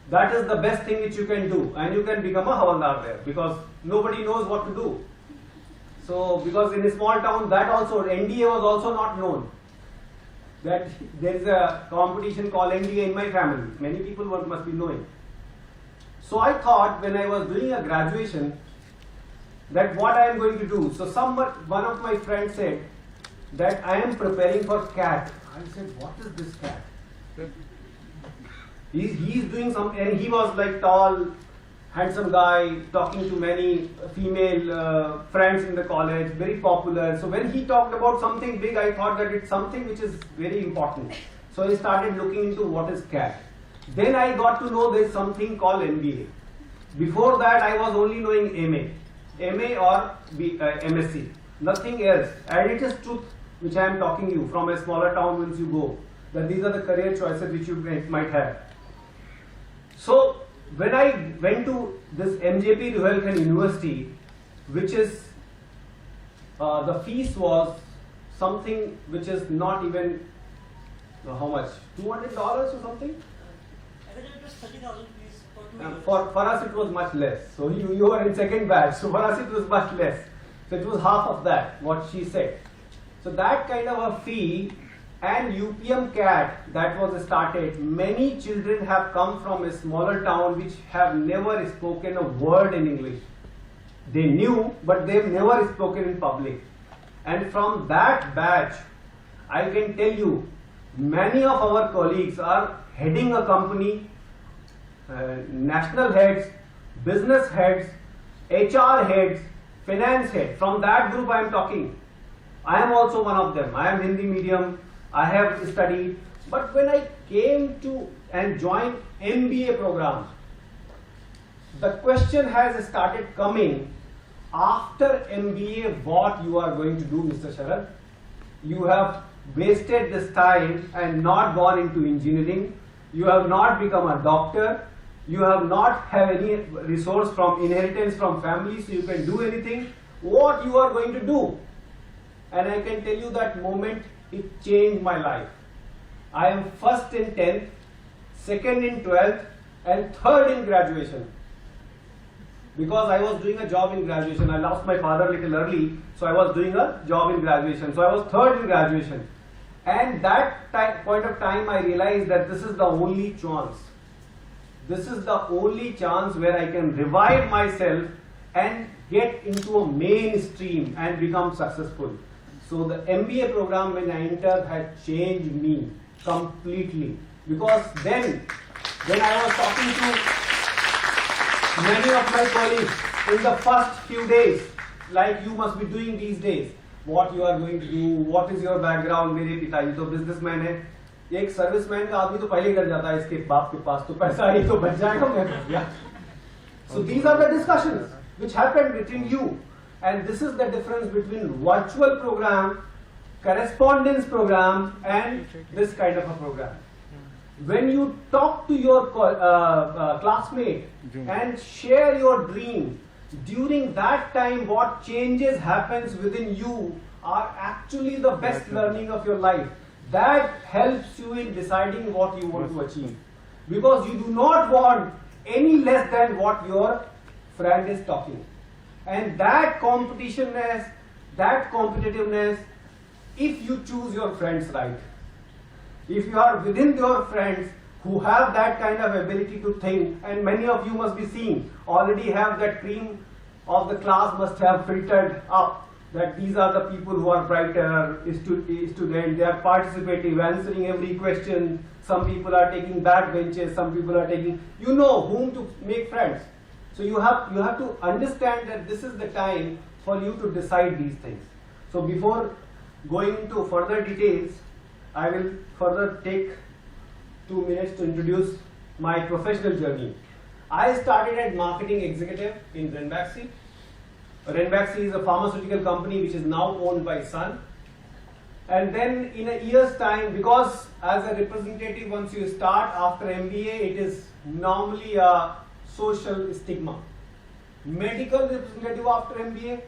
that is the best thing which you can do, and you can become a Havaldar there, because nobody knows what to do. So because in a small town, that also, NDA was also not known. That there is a competition called NDA in my family. Many people must be knowing. So I thought when I was doing a graduation, that what I am going to do. So one of my friends said that I am preparing for CAT. I said, what is this CAT? He's doing some, and he was like tall, handsome guy, talking to many female friends in the college, very popular. So when he talked about something big, I thought that it's something which is very important. So I started looking into what is CAT. Then I got to know there's something called MBA. Before that, I was only knowing MA or MSc, nothing else. And it is truth which I am talking you from a smaller town once you go, that these are the career choices which you might have. So when I went to this MJP Rohilkhand University, which is, the fees was something which is not even, how much, $200 or something? I think it was 30,000 rupees for 2 years. For us it was much less. So you were in second batch, so for us it was much less. So it was half of that, what she said. So that kind of a fee, and UPM CAT that was started, many children have come from a smaller town which have never spoken a word in English. They knew, but they've never spoken in public. And from that batch, I can tell you, many of our colleagues are heading a company, national heads, business heads, HR heads, finance heads. From that group I am talking. I am also one of them. I am Hindi medium. I have studied. But when I came to and joined MBA program, the question has started coming, after MBA, what you are going to do, Mr. Sharad? you have wasted this time and not gone into engineering, you have not become a doctor, you have not have any resource from inheritance from family, so you can do anything, what you are going to do? And I can tell you that moment it changed my life. I am first in 10th, second in 12th, and third in graduation. Because I was doing a job in graduation. I lost my father a little early, so I was doing a job in graduation. So I was third in graduation. And that point of time I realized that this is the only chance. This is the only chance where I can revive myself and get into a mainstream and become successful. So the MBA program when I entered had changed me completely. Because then, when I was talking to many of my colleagues in the first few days, like you must be doing these days, what you are going to do, what is your background, मेरे पिताजी तो businessman है, एक serviceman का आदमी तो पहले ही कर जाता है इसके बाप के पास तो पैसा ही तो बच जाएगा मैं कर दिया. So these are the discussions which happened between you, and this is the difference between virtual program, correspondence program, and this kind of a program. When you talk to your classmate and share your dream, during that time what changes happens within you are actually the best learning of your life. That helps you in deciding what you want to achieve. Because you do not want any less than what your friend is talking. And that competitiveness, that competitiveness, if you choose your friends right, if you are within your friends who have that kind of ability to think, and many of you must be seeing, already have that cream of the class must have filtered up, that these are the people who are brighter, students, they are participative, answering every question, some people are taking back benches, some people are taking, you know whom to make friends. So you have to understand that this is the time for you to decide these things. So before going into further details, I will further take 2 minutes to introduce my professional journey. I started as marketing executive in Ranbaxy. Ranbaxy is a pharmaceutical company which is now owned by Sun. And then in a year's time, because as a representative once you start after MBA, it is normally a social stigma. Medical representative after MBA,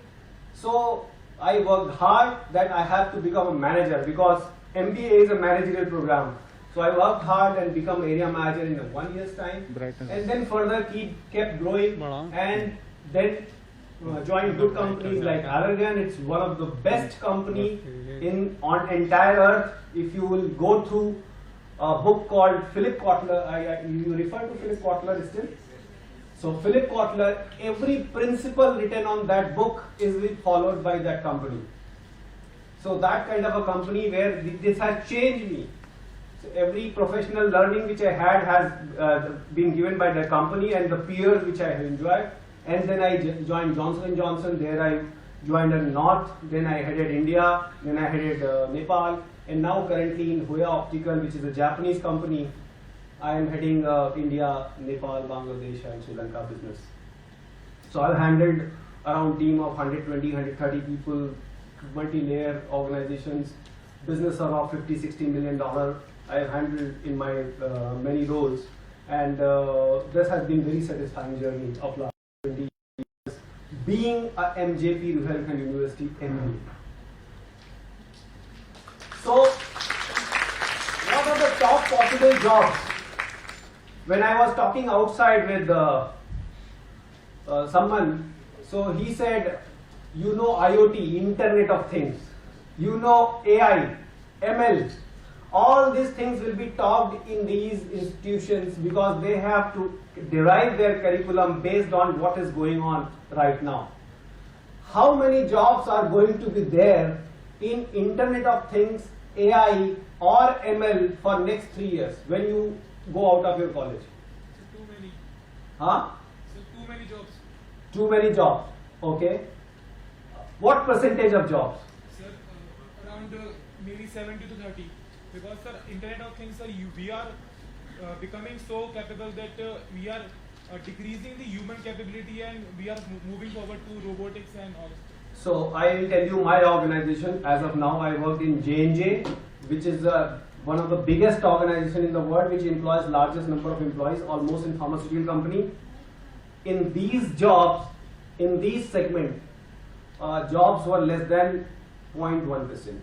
so I worked hard that I have to become a manager because MBA is a managerial program. So I worked hard and become area manager in 1 year's time, and then further kept growing, and then joined good companies like Allergan. It's one of the best company on entire earth. If you will go through a book called Philip Kotler, you refer to Philip Kotler still? So Philip Kotler, every principle written on that book is followed by that company. So that kind of a company where this has changed me. So every professional learning which I had has been given by the company and the peers which I have enjoyed. And then I joined Johnson & Johnson, there I joined a North, then I headed India, then I headed Nepal, and now currently in Hoya Optical, which is a Japanese company, I am heading India, Nepal, Bangladesh and Sri Lanka business. So I've handled around team of 120, 130 people, multi-layer organizations, business around $50-60 million. I have handled in my many roles, and this has been very satisfying journey of last 20 years, being a MJP Ruhelkhand University MBA. So, what are the top possible jobs? When I was talking outside with someone, so he said, you know IoT, Internet of Things, you know AI, ML, all these things will be taught in these institutions because they have to derive their curriculum based on what is going on right now. How many jobs are going to be there in Internet of Things, AI or ML for next 3 years when you go out of your college? So too many. Huh? So too many jobs. Too many jobs. Okay. What percentage of jobs? Sir, around maybe 70 to 30. Because sir, Internet of Things, sir, we are becoming so capable that we are decreasing the human capability and we are moving forward to robotics and all. So I will tell you my organization. As of now, I work in J&J, which is one of the biggest organization in the world, which employs largest number of employees, almost in pharmaceutical company. In these jobs, in these segment, jobs were less than 0.1%.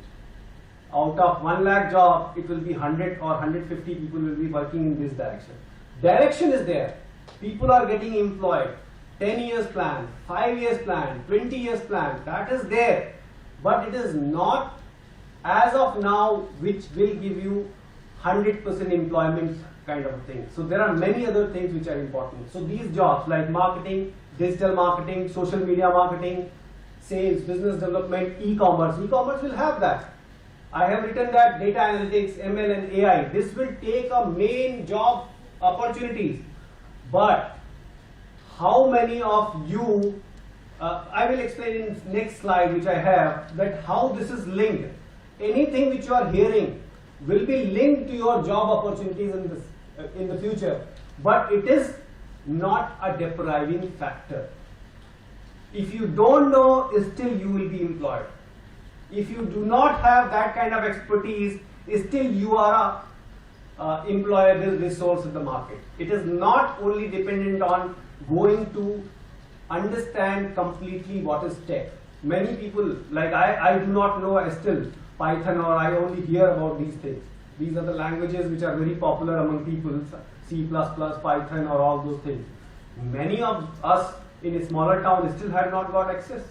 Out of 1 lakh job, it will be 100 or 150 people will be working in this direction. Direction is there. People are getting employed. 10 years plan, 5 years plan, 20 years plan, that is there. But it is not as of now which will give you 100% employment kind of a thing. So there are many other things which are important. So these jobs like marketing, digital marketing, social media marketing, sales, business development, e-commerce will have that. I have written that data analytics, ML and AI, this will take a main job opportunities. But how many of you, I will explain in next slide which I have, that how this is linked. Anything which you are hearing will be linked to your job opportunities in the future. But it is not a depriving factor. If you don't know, still you will be employed. If you do not have that kind of expertise, still you are a employable resource in the market. It is not only dependent on going to understand completely what is tech. Many people, like I do not know still Python, or I only hear about these things. These are the languages which are very popular among people, C++, Python or all those things. Many of us in a smaller town still have not got access.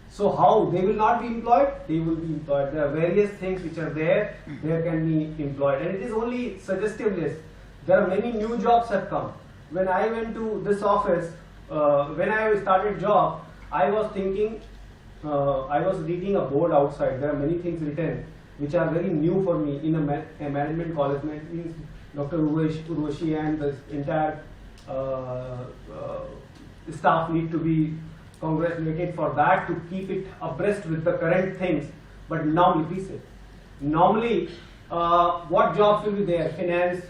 So how? They will not be employed? They will be employed. There are various things which are there, they can be employed. And it is only suggestive list. There are many new jobs have come. When I went to this office, when I started job, I was thinking, I was reading a board outside. There are many things written which are very new for me in a management college. Means Dr. Urvashi and the entire staff need to be congratulated for that, to keep it abreast with the current things. But normally, what jobs will be there? Finance,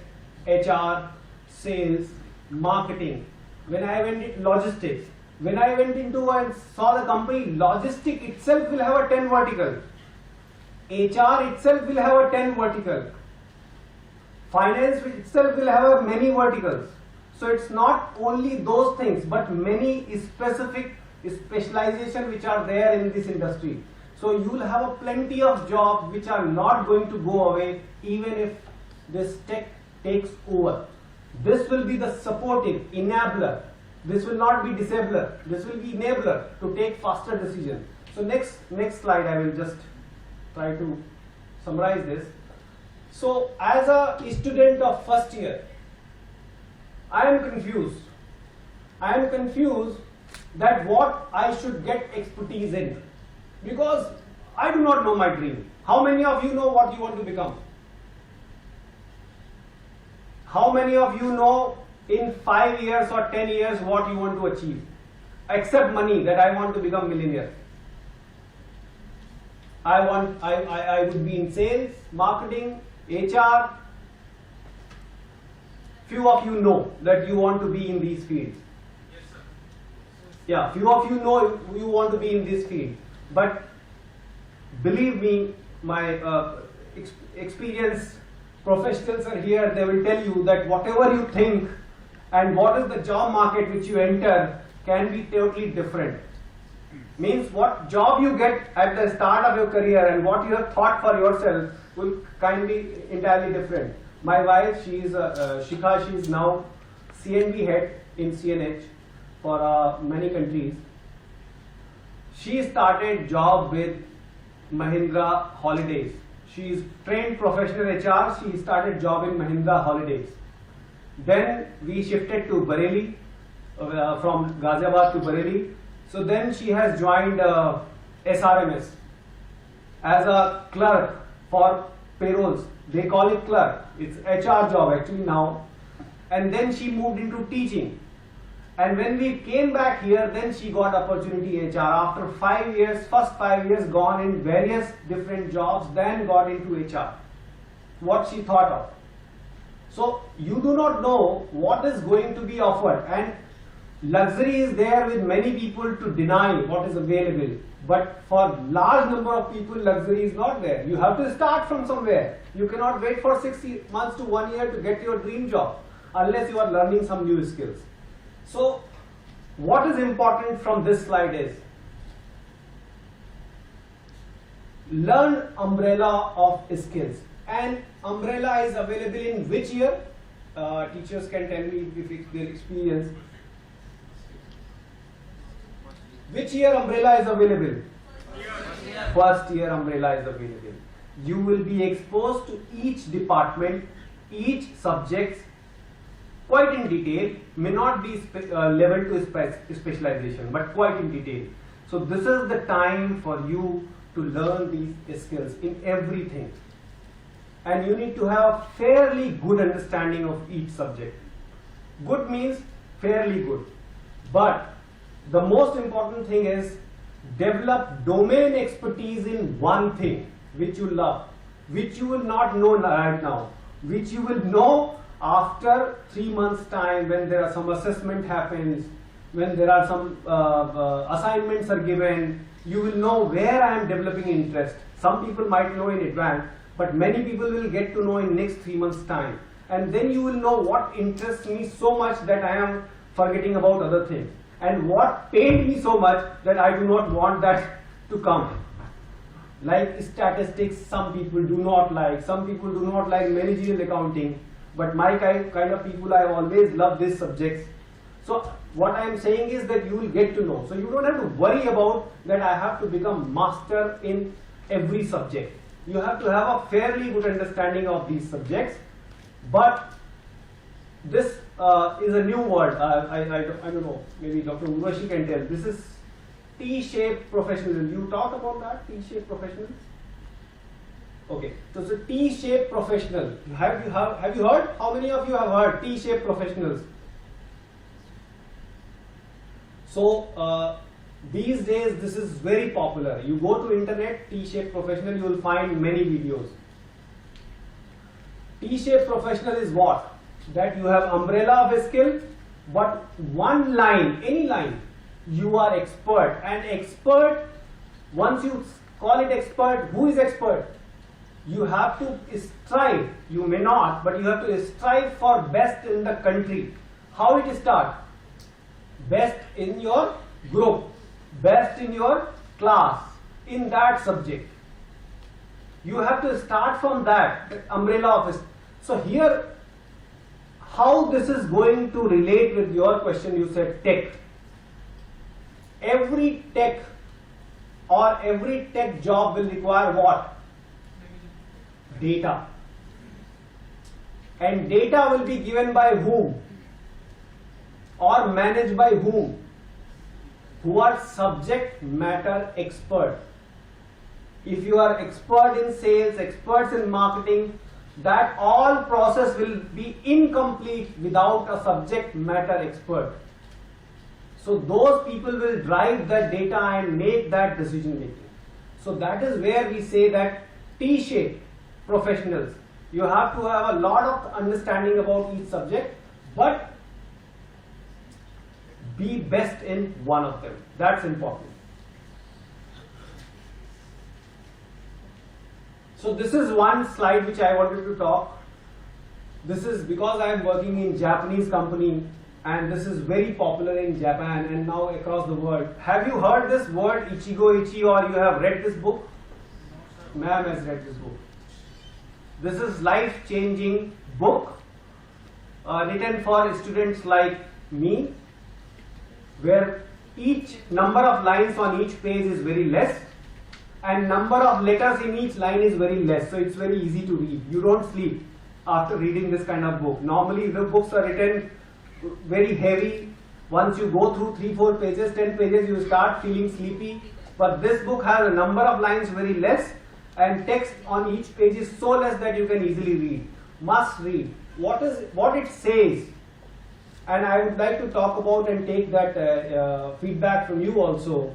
HR, sales, marketing. When I went into logistics, when I went into and saw the company, logistic itself will have a 10 vertical. HR itself will have a 10 vertical. Finance itself will have many verticals. So it's not only those things, but many specific specialization which are there in this industry. So you will have a plenty of jobs which are not going to go away even if this tech takes over. This will be the supportive enabler. This will not be disabler. This will be enabler to take faster decisions. So next slide, I will just try to summarize this. So as a student of first year, I am confused. I am confused that what I should get expertise in, because I do not know my dream. How many of you know what you want to become? How many of you know in 5 years or 10 years what you want to achieve? Except money, that I want to become millionaire. I would be in sales, marketing, HR. Few of you know that you want to be in these fields. Yes, sir. Yeah, few of you know you want to be in this field. But believe me, my experienced professionals are here. They will tell you that whatever you think and what is the job market which you enter can be totally different. Means what job you get at the start of your career and what you have thought for yourself will kind of be entirely different. My wife, she is Shikha, she is now CNB head in CNH for many countries. She started job with Mahindra Holidays. She is trained professional HR. She started job in Mahindra Holidays. Then we shifted to Bareilly, from Ghaziabad to Bareilly. So then she has joined SRMS as a clerk for payrolls. They call it clerk. It's HR job actually now. And then she moved into teaching. And when we came back here, then she got opportunity HR. After 5 years, first 5 years gone in various different jobs, then got into HR. What she thought of. So you do not know what is going to be offered. And luxury is there with many people to deny what is available. But for large number of people, luxury is not there. You have to start from somewhere. You cannot wait for 6 months to 1 year to get your dream job unless you are learning some new skills. So, what is important from this slide is learn umbrella of skills. And umbrella is available in which year? Teachers can tell me if it's their experience. Which year umbrella is available? First year umbrella is available. You will be exposed to each department, each subject quite in detail, may not be level to specialization, but quite in detail. So this is the time for you to learn these skills in everything. And you need to have fairly good understanding of each subject. Good means fairly good. But the most important thing is develop domain expertise in one thing which you love, which you will not know right now, which you will know after 3 months time when there are some assessment happens, when there are some assignments are given, you will know where I am developing interest. Some people might know in advance, but many people will get to know in next 3 months time. And then you will know what interests me so much that I am forgetting about other things. And what pained me so much that I do not want that to come. Like statistics, some people do not like. Some people do not like managerial accounting. But my kind of people, I always love these subjects. So what I am saying is that you will get to know. So you don't have to worry about that I have to become master in every subject. You have to have a fairly good understanding of these subjects. But this is a new word. I don't know. Maybe Dr. Urvashi can tell. This is T-shaped professionalism. You talk about that, T-shaped professionalism? Okay, so it's a T-shaped professional. Have you heard? How many of you have heard T-shaped professionals? So these days this is very popular. You go to internet, T-shaped professional, you will find many videos. T-shaped professional is what? That you have umbrella of a skill, but one line, any line, you are expert. And expert, once you call it expert, who is expert? You have to strive, you may not, but you have to strive for best in the country. How it start? Best in your group, best in your class, in that subject. You have to start from that, the umbrella of it. So here, how this is going to relate with your question, you said tech. Every tech or every tech job will require what? Data. And data will be given by whom? Or managed by whom? Who are subject matter expert. If you are expert in sales, experts in marketing, that all process will be incomplete without a subject matter expert. So those people will drive that data and make that decision making. So that is where we say that T-shaped professionals. You have to have a lot of understanding about each subject, but be best in one of them. That's important. So this is one slide which I wanted to talk. This is because I am working in Japanese company and this is very popular in Japan and now across the world. Have you heard this word Ichigo Ichi, or you have read this book? Ma'am has read this book. This is life-changing book written for students like me, where each number of lines on each page is very less and number of letters in each line is very less, so it's very easy to read. You don't sleep after reading this kind of book. Normally the books are written very heavy. Once you go through 3-4 pages, 10 pages, you start feeling sleepy. But this book has a number of lines very less and text on each page is so less that you can easily read. Must read. What it says, and I would like to talk about and take that feedback from you also.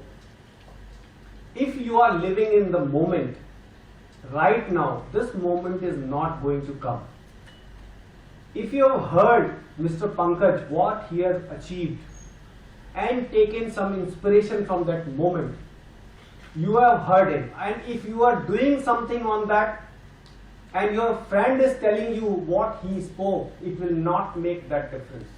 If you are living in the moment, right now, this moment is not going to come. If you have heard Mr. Pankaj, what he has achieved, and taken some inspiration from that moment. You have heard him, and if you are doing something on that and your friend is telling you what he spoke, it will not make that difference.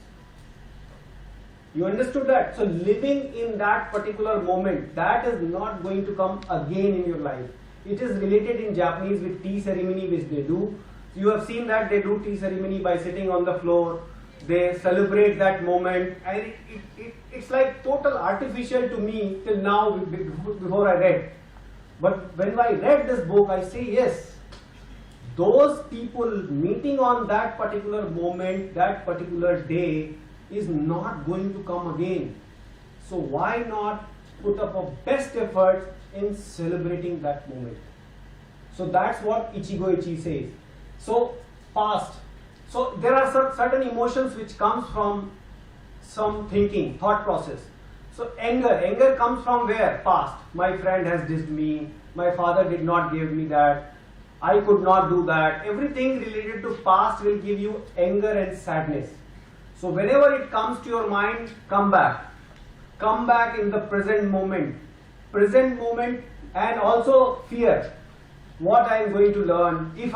You understood that? So living in that particular moment, that is not going to come again in your life. It is related in Japanese with tea ceremony which they do. You have seen that they do tea ceremony by sitting on the floor. They celebrate that moment, and it's like total artificial to me till now before I read. But when I read this book, I say yes, those people meeting on that particular moment, that particular day is not going to come again. So why not put up a best effort in celebrating that moment? So that's what Ichigo Ichi says. So past. So there are certain emotions which comes from some thinking, thought process. So anger comes from where? Past. My friend has dissed me, my father did not give me that, I could not do that. Everything related to past will give you anger and sadness. So whenever it comes to your mind, come back. Come back in the present moment. Present moment, and also fear. What I am going to learn, if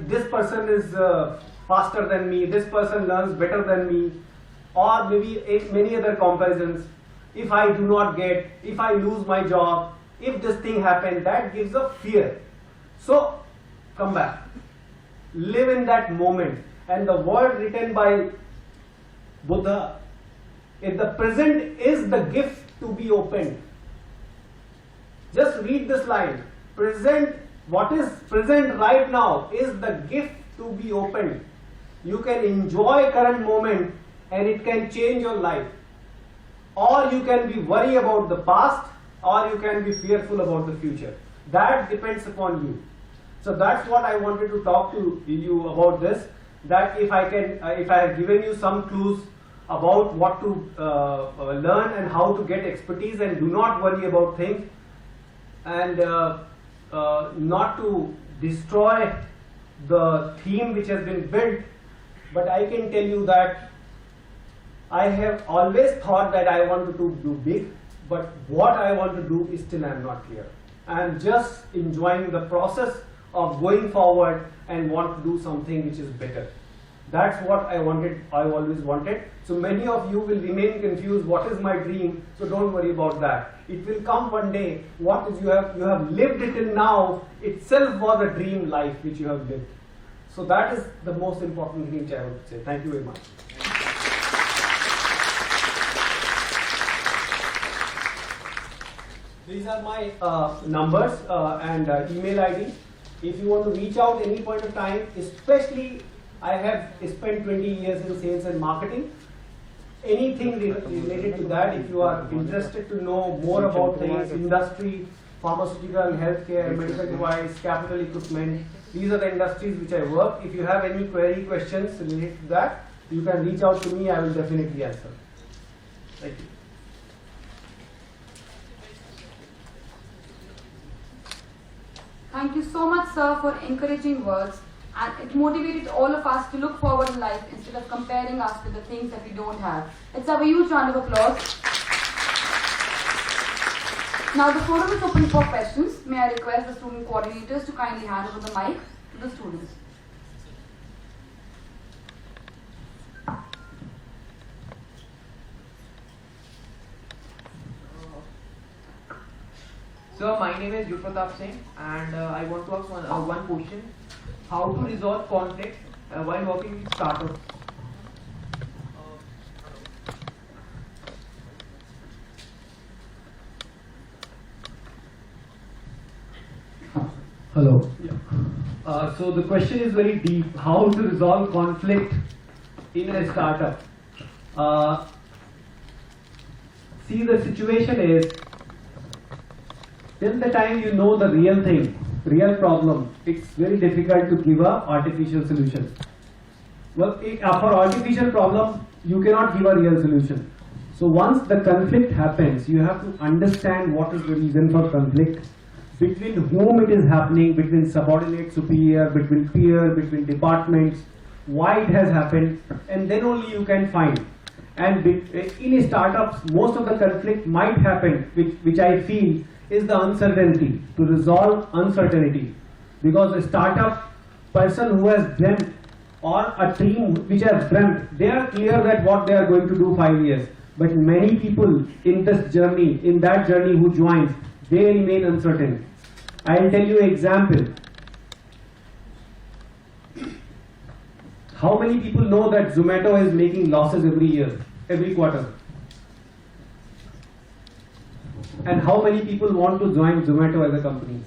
this person is faster than me, this person learns better than me, or maybe many other comparisons. If I do not get, if I lose my job, if this thing happens, that gives a fear. So come back. Live in that moment. And the word written by Buddha, if the present is the gift to be opened. Just read this line. Present, what is present right now is the gift to be opened. You can enjoy current moment and it can change your life. Or you can be worried about the past, or you can be fearful about the future. That depends upon you. So that's what I wanted to talk to you about this. That if I have given you some clues about what to learn and how to get expertise, and do not worry about things, and not to destroy the theme which has been built. But I can tell you that I have always thought that I wanted to do big, but what I want to do is still I am not clear. I am just enjoying the process of going forward and want to do something which is better. That's what I wanted, I always wanted. So many of you will remain confused, what is my dream? So don't worry about that. It will come one day. What is you have lived it till now itself was a dream life which you have lived. So that is the most important thing which I want to say. Thank you very much. These are my numbers and email ID. If you want to reach out any point of time, especially I have spent 20 years in sales and marketing. Anything related to that, if you are interested to know more about things, industry, pharmaceutical, healthcare, medical device, capital equipment, these are the industries which I work. If you have any query, questions related to that, you can reach out to me, I will definitely answer. Thank you. Thank you so much, sir, for encouraging words, and it motivated all of us to look forward in life instead of comparing us with the things that we don't have. Let's have a huge round of applause. Now the forum is open for questions. May I request the student coordinators to kindly hand over the mic to the students. So my name is Yupratap Singh, and I want to ask one question: how to resolve conflict while working with startups? Hello. Yeah. So the question is very deep. How to resolve conflict in a startup? See, the situation is, till the time you know the real thing, real problem, it's very difficult to give a artificial solution. Well, for artificial problem, you cannot give a real solution. So once the conflict happens, you have to understand what is the reason for conflict, between whom it is happening, between subordinate, superior, between peer, between departments, why it has happened, and then only you can find. And in startups, most of the conflict might happen, which I feel is the uncertainty, to resolve uncertainty. Because a startup person who has dreamt, or a team which has dreamt, they are clear that what they are going to do 5 years. But many people in this journey, in that journey who joins, they remain uncertain. I will tell you an example. How many people know that Zomato is making losses every year, every quarter? And how many people want to join Zomato as a company?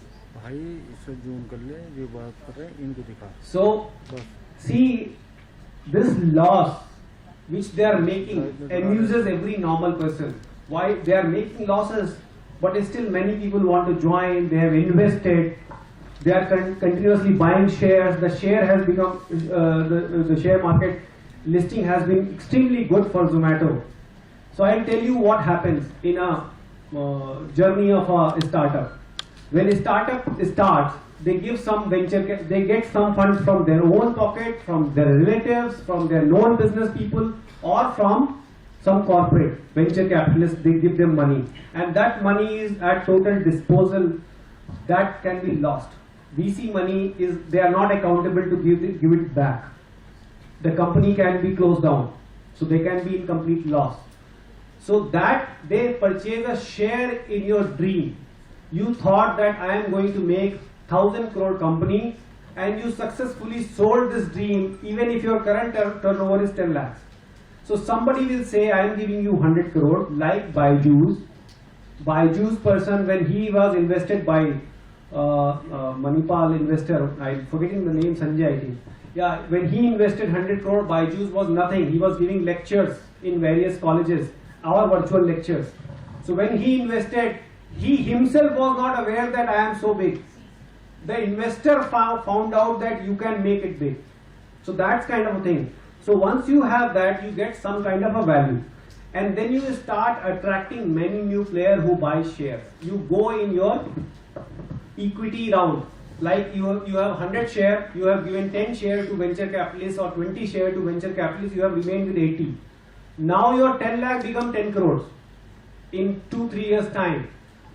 So, see, this loss which they are making amuses every normal person. Why they are making losses, but still many people want to join. They have invested. They are continuously buying shares. The share has become the share market listing has been extremely good for Zomato. So I'll tell you what happens in a journey of a startup. When a startup starts, they give some they get some funds from their own pocket, from their relatives, from their known business people, or from some corporate venture capitalists. They give them money, and that money is at total disposal. That can be lost. VC money is, they are not accountable to give it back. The company can be closed down, so they can be in complete loss. So that they purchase a share in your dream. You thought that I am going to make 1,000 crore company, and you successfully sold this dream even if your current turnover is 10 lakhs. So somebody will say, I am giving you 100 crore, like Byju's. Byju's person, when he was invested by Manipal investor, I'm forgetting the name, Sanjay, I think. Yeah, when he invested 100 crore, Byju's was nothing. He was giving lectures in various colleges, our virtual lectures. So when he invested, he himself was not aware that I am so big. The investor found out that you can make it big. So that's kind of a thing. So once you have that, you get some kind of a value. And then you start attracting many new players who buy shares. You go in your equity round. Like you have 100 share, you have given 10 share to venture capitalists or 20 share to venture capitalists, you have remained with 80. Now your 10 lakh become 10 crores in 2-3 years time.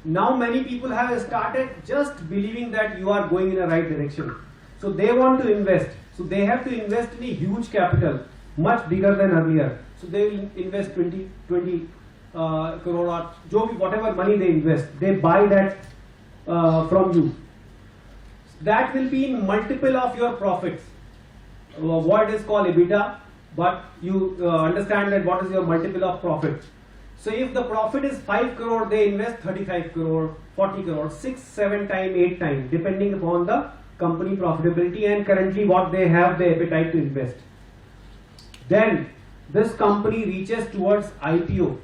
Now many people have started just believing that you are going in the right direction. So they want to invest. So they have to invest in a huge capital, much bigger than earlier. So they will invest 20 crore or whatever money they invest. They buy that from you. That will be in multiple of your profits. What is called EBITDA, but you understand that what is your multiple of profit. So if the profit is 5 crore, they invest 35 crore, 40 crore, 6, 7 times, 8 times, depending upon the company profitability and currently what they have the appetite to invest. Then this company reaches towards IPO.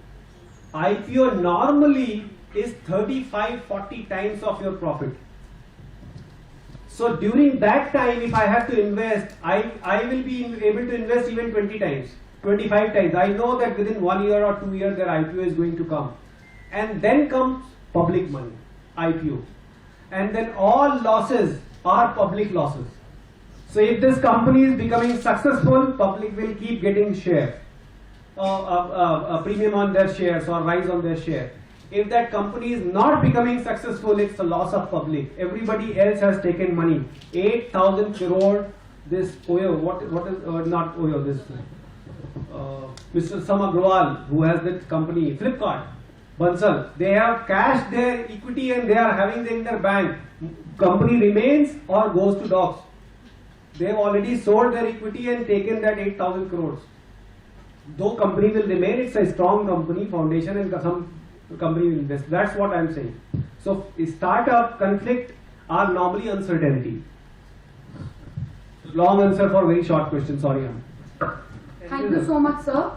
IPO normally is 35-40 times of your profit. So during that time, if I have to invest, I will be able to invest even 20 times, 25 times. I know that within 1 year or 2 years their IPO is going to come. And then comes public money, IPO. And then all losses are public losses. So if this company is becoming successful, public will keep getting share, a premium on their shares or rise on their share. If that company is not becoming successful, it's a loss of public. Everybody else has taken money. 8,000 crore, this Oyo, what is, not Oyo, this Mr. Sam Agrawal, who has that company, Flipkart, Bansal, they have cashed their equity and they are having it in their bank. Company remains or goes to dogs. They have already sold their equity and taken that 8,000 crores. Though company will remain, it's a strong company, foundation, and some company will invest. That's what I'm saying. So startup conflict are normally uncertainty. Long answer for very short question. Sorry. Thank you so much, sir.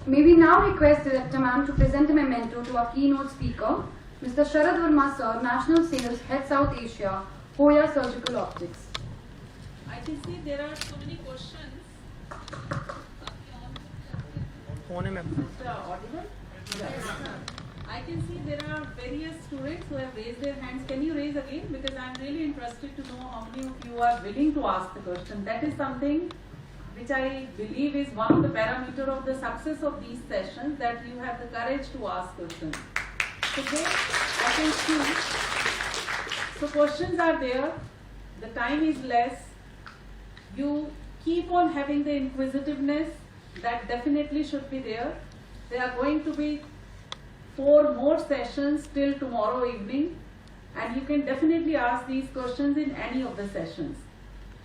May we now request Director Ma'am to present a memento to our keynote speaker, Mr. Sharad Verma, sir, National Sales, Head South Asia, Hoya Surgical Optics. I can see there are so many questions. I can see there are various students who have raised their hands. Can you raise again? Because I'm really interested to know how many of you are willing to ask the question. That is something which I believe is one of the parameters of the success of these sessions, that you have the courage to ask questions. So there I can see, so questions are there, the time is less, you keep on having the inquisitiveness, that definitely should be there. There are going to be 4 more sessions till tomorrow evening, and you can definitely ask these questions in any of the sessions.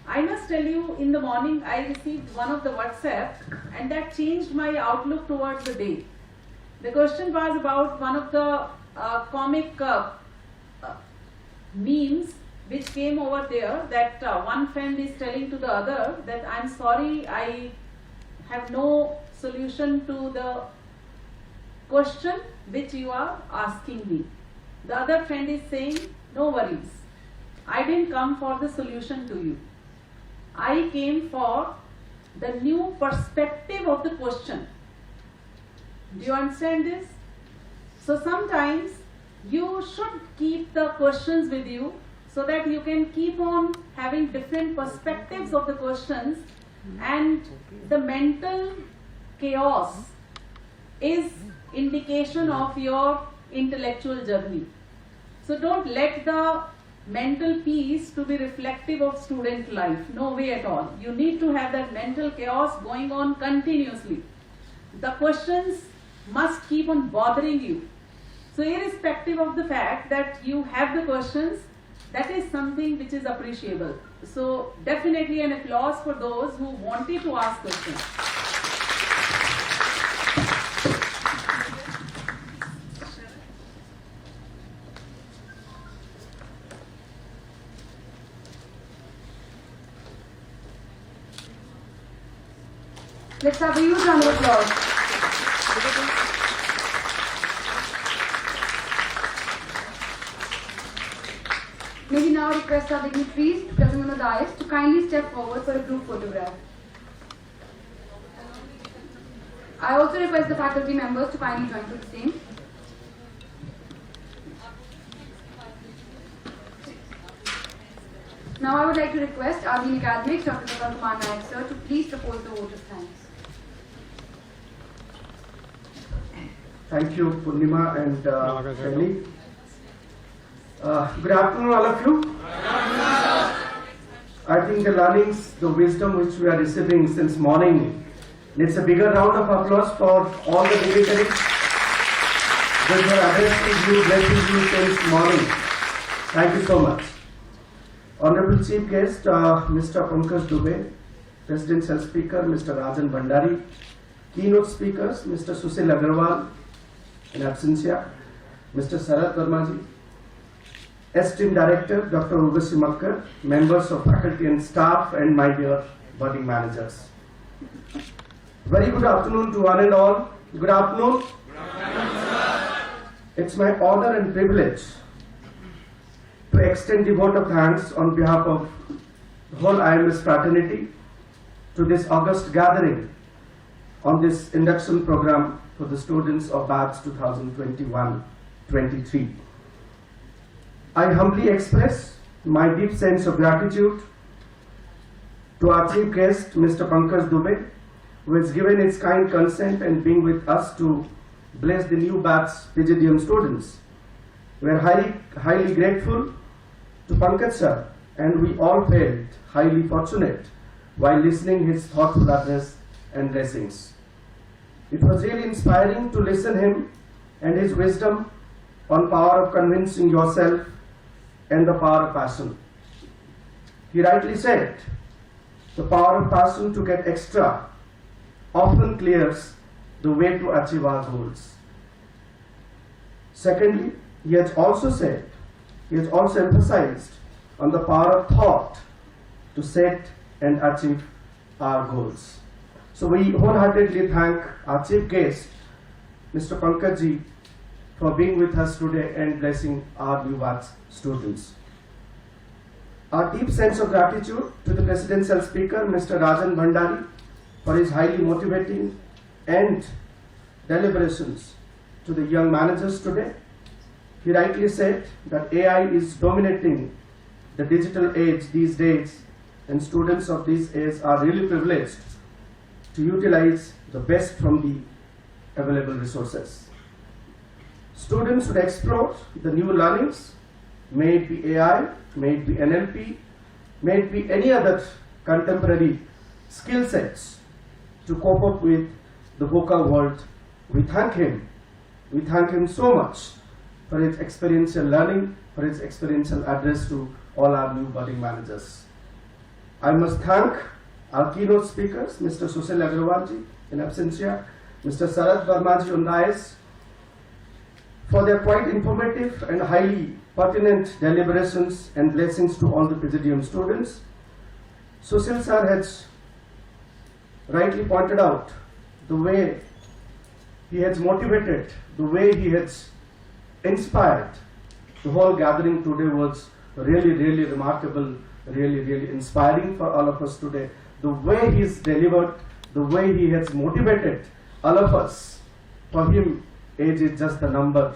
I must tell you, in the morning I received one of the WhatsApp, and that changed my outlook towards the day. The question was about one of the comic memes which came over there, that one friend is telling to the other that I'm sorry, I have no solution to the question which you are asking me. The other friend is saying, no worries, I didn't come for the solution to you. I came for the new perspective of the question. Do you understand this? So sometimes you should keep the questions with you so that you can keep on having different perspectives of the questions, and the mental chaos is indication of your intellectual journey. So don't let the mental peace to be reflective of student life. No way at all. You need to have that mental chaos going on continuously. The questions must keep on bothering you. So irrespective of the fact that you have the questions, that is something which is appreciable. So definitely an applause for those who wanted to ask questions. Let's have a huge round of applause. May we now request our dignitaries present on the dais to kindly step forward for a group photograph. I also request the faculty members to kindly join for the same. Now I would like to request our Dean Academics, Dr. Gopal Kumar Nayak sir, to please propose the vote of thanks. Thank you, Purnima and Shelley. Good afternoon, all of you. I think the learnings, the wisdom which we are receiving since morning needs a bigger round of applause for all the dignitaries that were addressing you, blessing you since morning. Thank you so much. Honorable Chief Guest, Mr. Pankaj Dubey, Presidential Speaker, Mr. Rajan Bhandari, Keynote Speakers, Mr. Sushil Agarwal, in absentia, Mr. Sarath Vermaji, Esteemed Director, Dr. Urvashi Makkar, members of faculty and staff, and my dear budding managers. Very good afternoon to one and all. Good afternoon. It's my honor and privilege to extend the vote of thanks on behalf of the whole IMS fraternity to this august gathering on this induction program for the students of batch 2021-23. I humbly express my deep sense of gratitude to our chief guest, Mr. Pankaj Dubey, who has given his kind consent and being with us to bless the new batch PGDM students. We are highly grateful to Pankaj sir, and we all felt highly fortunate while listening his thoughtful address and blessings. It was really inspiring to listen him and his wisdom on power of convincing yourself and the power of passion. He rightly said, the power of passion to get extra often clears the way to achieve our goals. Secondly, he has also emphasized on the power of thought to set and achieve our goals. So we wholeheartedly thank our chief guest, Mr. Pankaj ji, for being with us today and blessing our new batch students. Our deep sense of gratitude to the Presidential Speaker, Mr. Rajan Bhandari, for his highly motivating and deliberations to the young managers today. He rightly said that AI is dominating the digital age these days, and students of these age are really privileged to utilize the best from the available resources. Students should explore the new learnings, may it be AI, may it be NLP, may it be any other contemporary skill sets to cope up with the VUCA world. We thank him. We thank him so much for his experiential learning, for his experiential address to all our new budding managers. I must thank our keynote speakers, Mr. Sushil Agrawalji in absentia, Mr. Sarath Vermaji on dais, for their quite informative and highly pertinent deliberations and blessings to all the Presidium students. Sushil sir has rightly pointed out the way he has motivated, the way he has inspired. The whole gathering today was really, really remarkable, really, really inspiring for all of us today. The way he's delivered, the way he has motivated all of us. For him, age is just a number.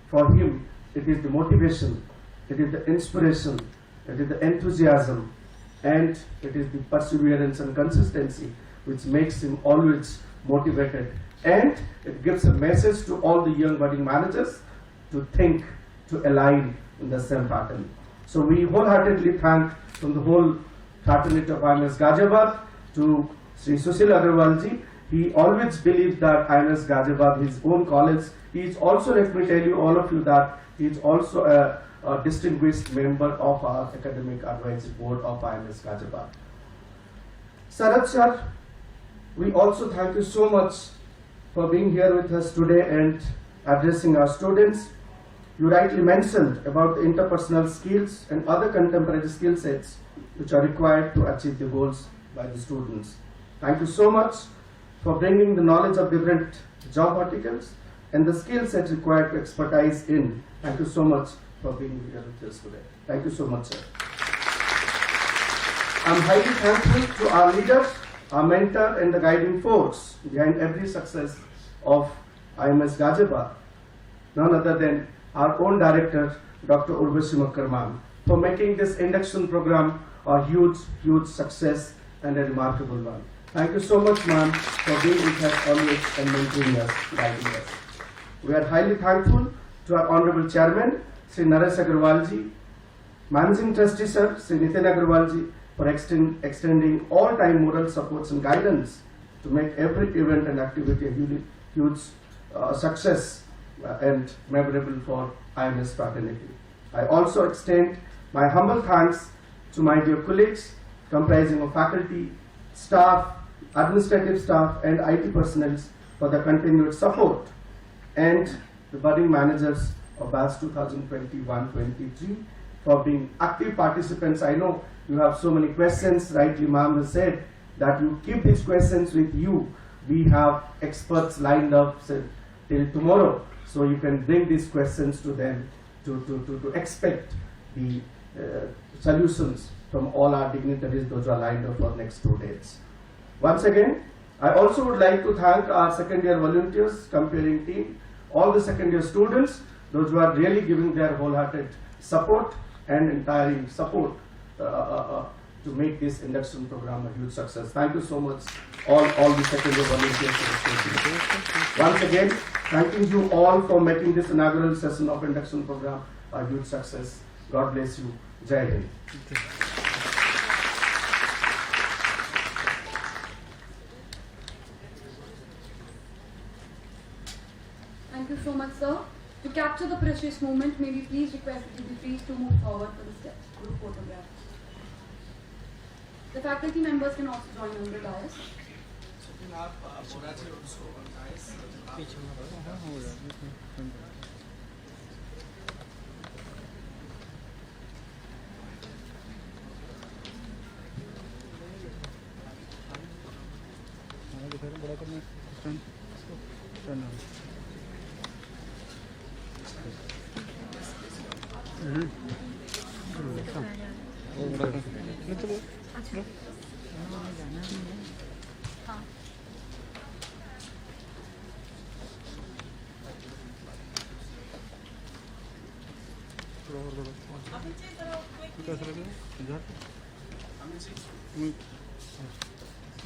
For him, it is the motivation, it is the inspiration, it is the enthusiasm, and it is the perseverance and consistency which makes him always motivated. And it gives a message to all the young budding managers to think, to align in the same pattern. So we wholeheartedly thank from the whole fraternity of IMS Ghaziabad to Sri Sushil Agrawalji. He always believed that IMS Ghaziabad, his own college, he is also, let me tell you all of you that he is also a distinguished member of our academic advisory board of IMS Ghaziabad. Sarath sir, we also thank you so much for being here with us today and addressing our students. You rightly mentioned about the interpersonal skills and other contemporary skill sets which are required to achieve the goals by the students. Thank you so much for bringing the knowledge of different job verticals and the skill set required to expertise in. Thank you so much for being here with us today. Thank you so much, sir. I'm highly thankful to our leader, our mentor, and the guiding force behind every success of IMS Ghaziabad, none other than our own director, Dr. Urvashi Makkarman, for making this induction program a huge, huge success and a remarkable one. Thank you so much, ma'am, for being with us always and mentoring us, guiding us. We are highly thankful to our Honorable Chairman, Sri Naresh Agrawalji, Managing Trustee, Sir, Sri Nitin Agrawalji, for extending all-time moral supports and guidance to make every event and activity a huge success and memorable for IMS fraternity. I also extend my humble thanks to my dear colleagues comprising of faculty, staff, administrative staff and IT personnel for the continued support, and the budding managers of batch 2021-23 for being active participants. I know you have so many questions. Rightly, ma'am has said that you keep these questions with you. We have experts lined up till tomorrow, so you can bring these questions to them to expect the solutions from all our dignitaries, those who are lined up for next 2 days. Once again, I also would like to thank our second year volunteers, comparing team, all the second year students, those who are really giving their wholehearted support and entire support to make this induction program a huge success. Thank you so much, all the second year volunteers. Once again, thanking you all for making this inaugural session of induction program a huge success. God bless you. Jai Hind. Thank you so much, sir. To capture the precious moment, may we please request that you be pleased to move forward for the steps. Group photograph. The faculty members can also join on the dais.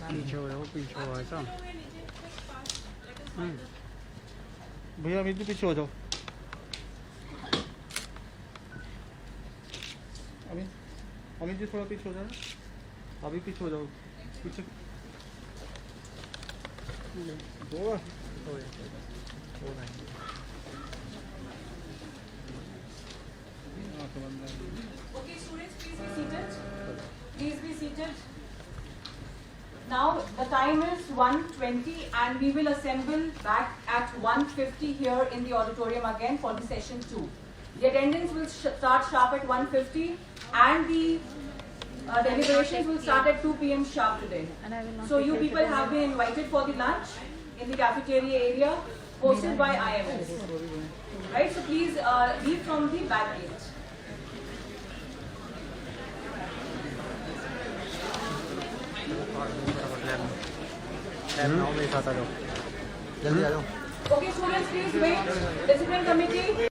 पीछे हो जाओ, पीछे हो ऐसा। भैया अभी भी पीछे हो जाओ। अमित जी थोड़ा पीछे हो जाओ, अभी पीछे हो जाओ, पीछे दो। Okay, students, please be seated. Please be seated. Now the time is 1:20 and we will assemble back at 1:50 here in the auditorium again for the session 2. The attendance will start sharp at 1:50 and the deliberations will start at 2 p.m. sharp today. So you people have been invited for the lunch in the cafeteria area hosted by IMS. Right, so please leave from the back gate. जल्दी आ जाओ। Okay, students, please wait. Discipline committee.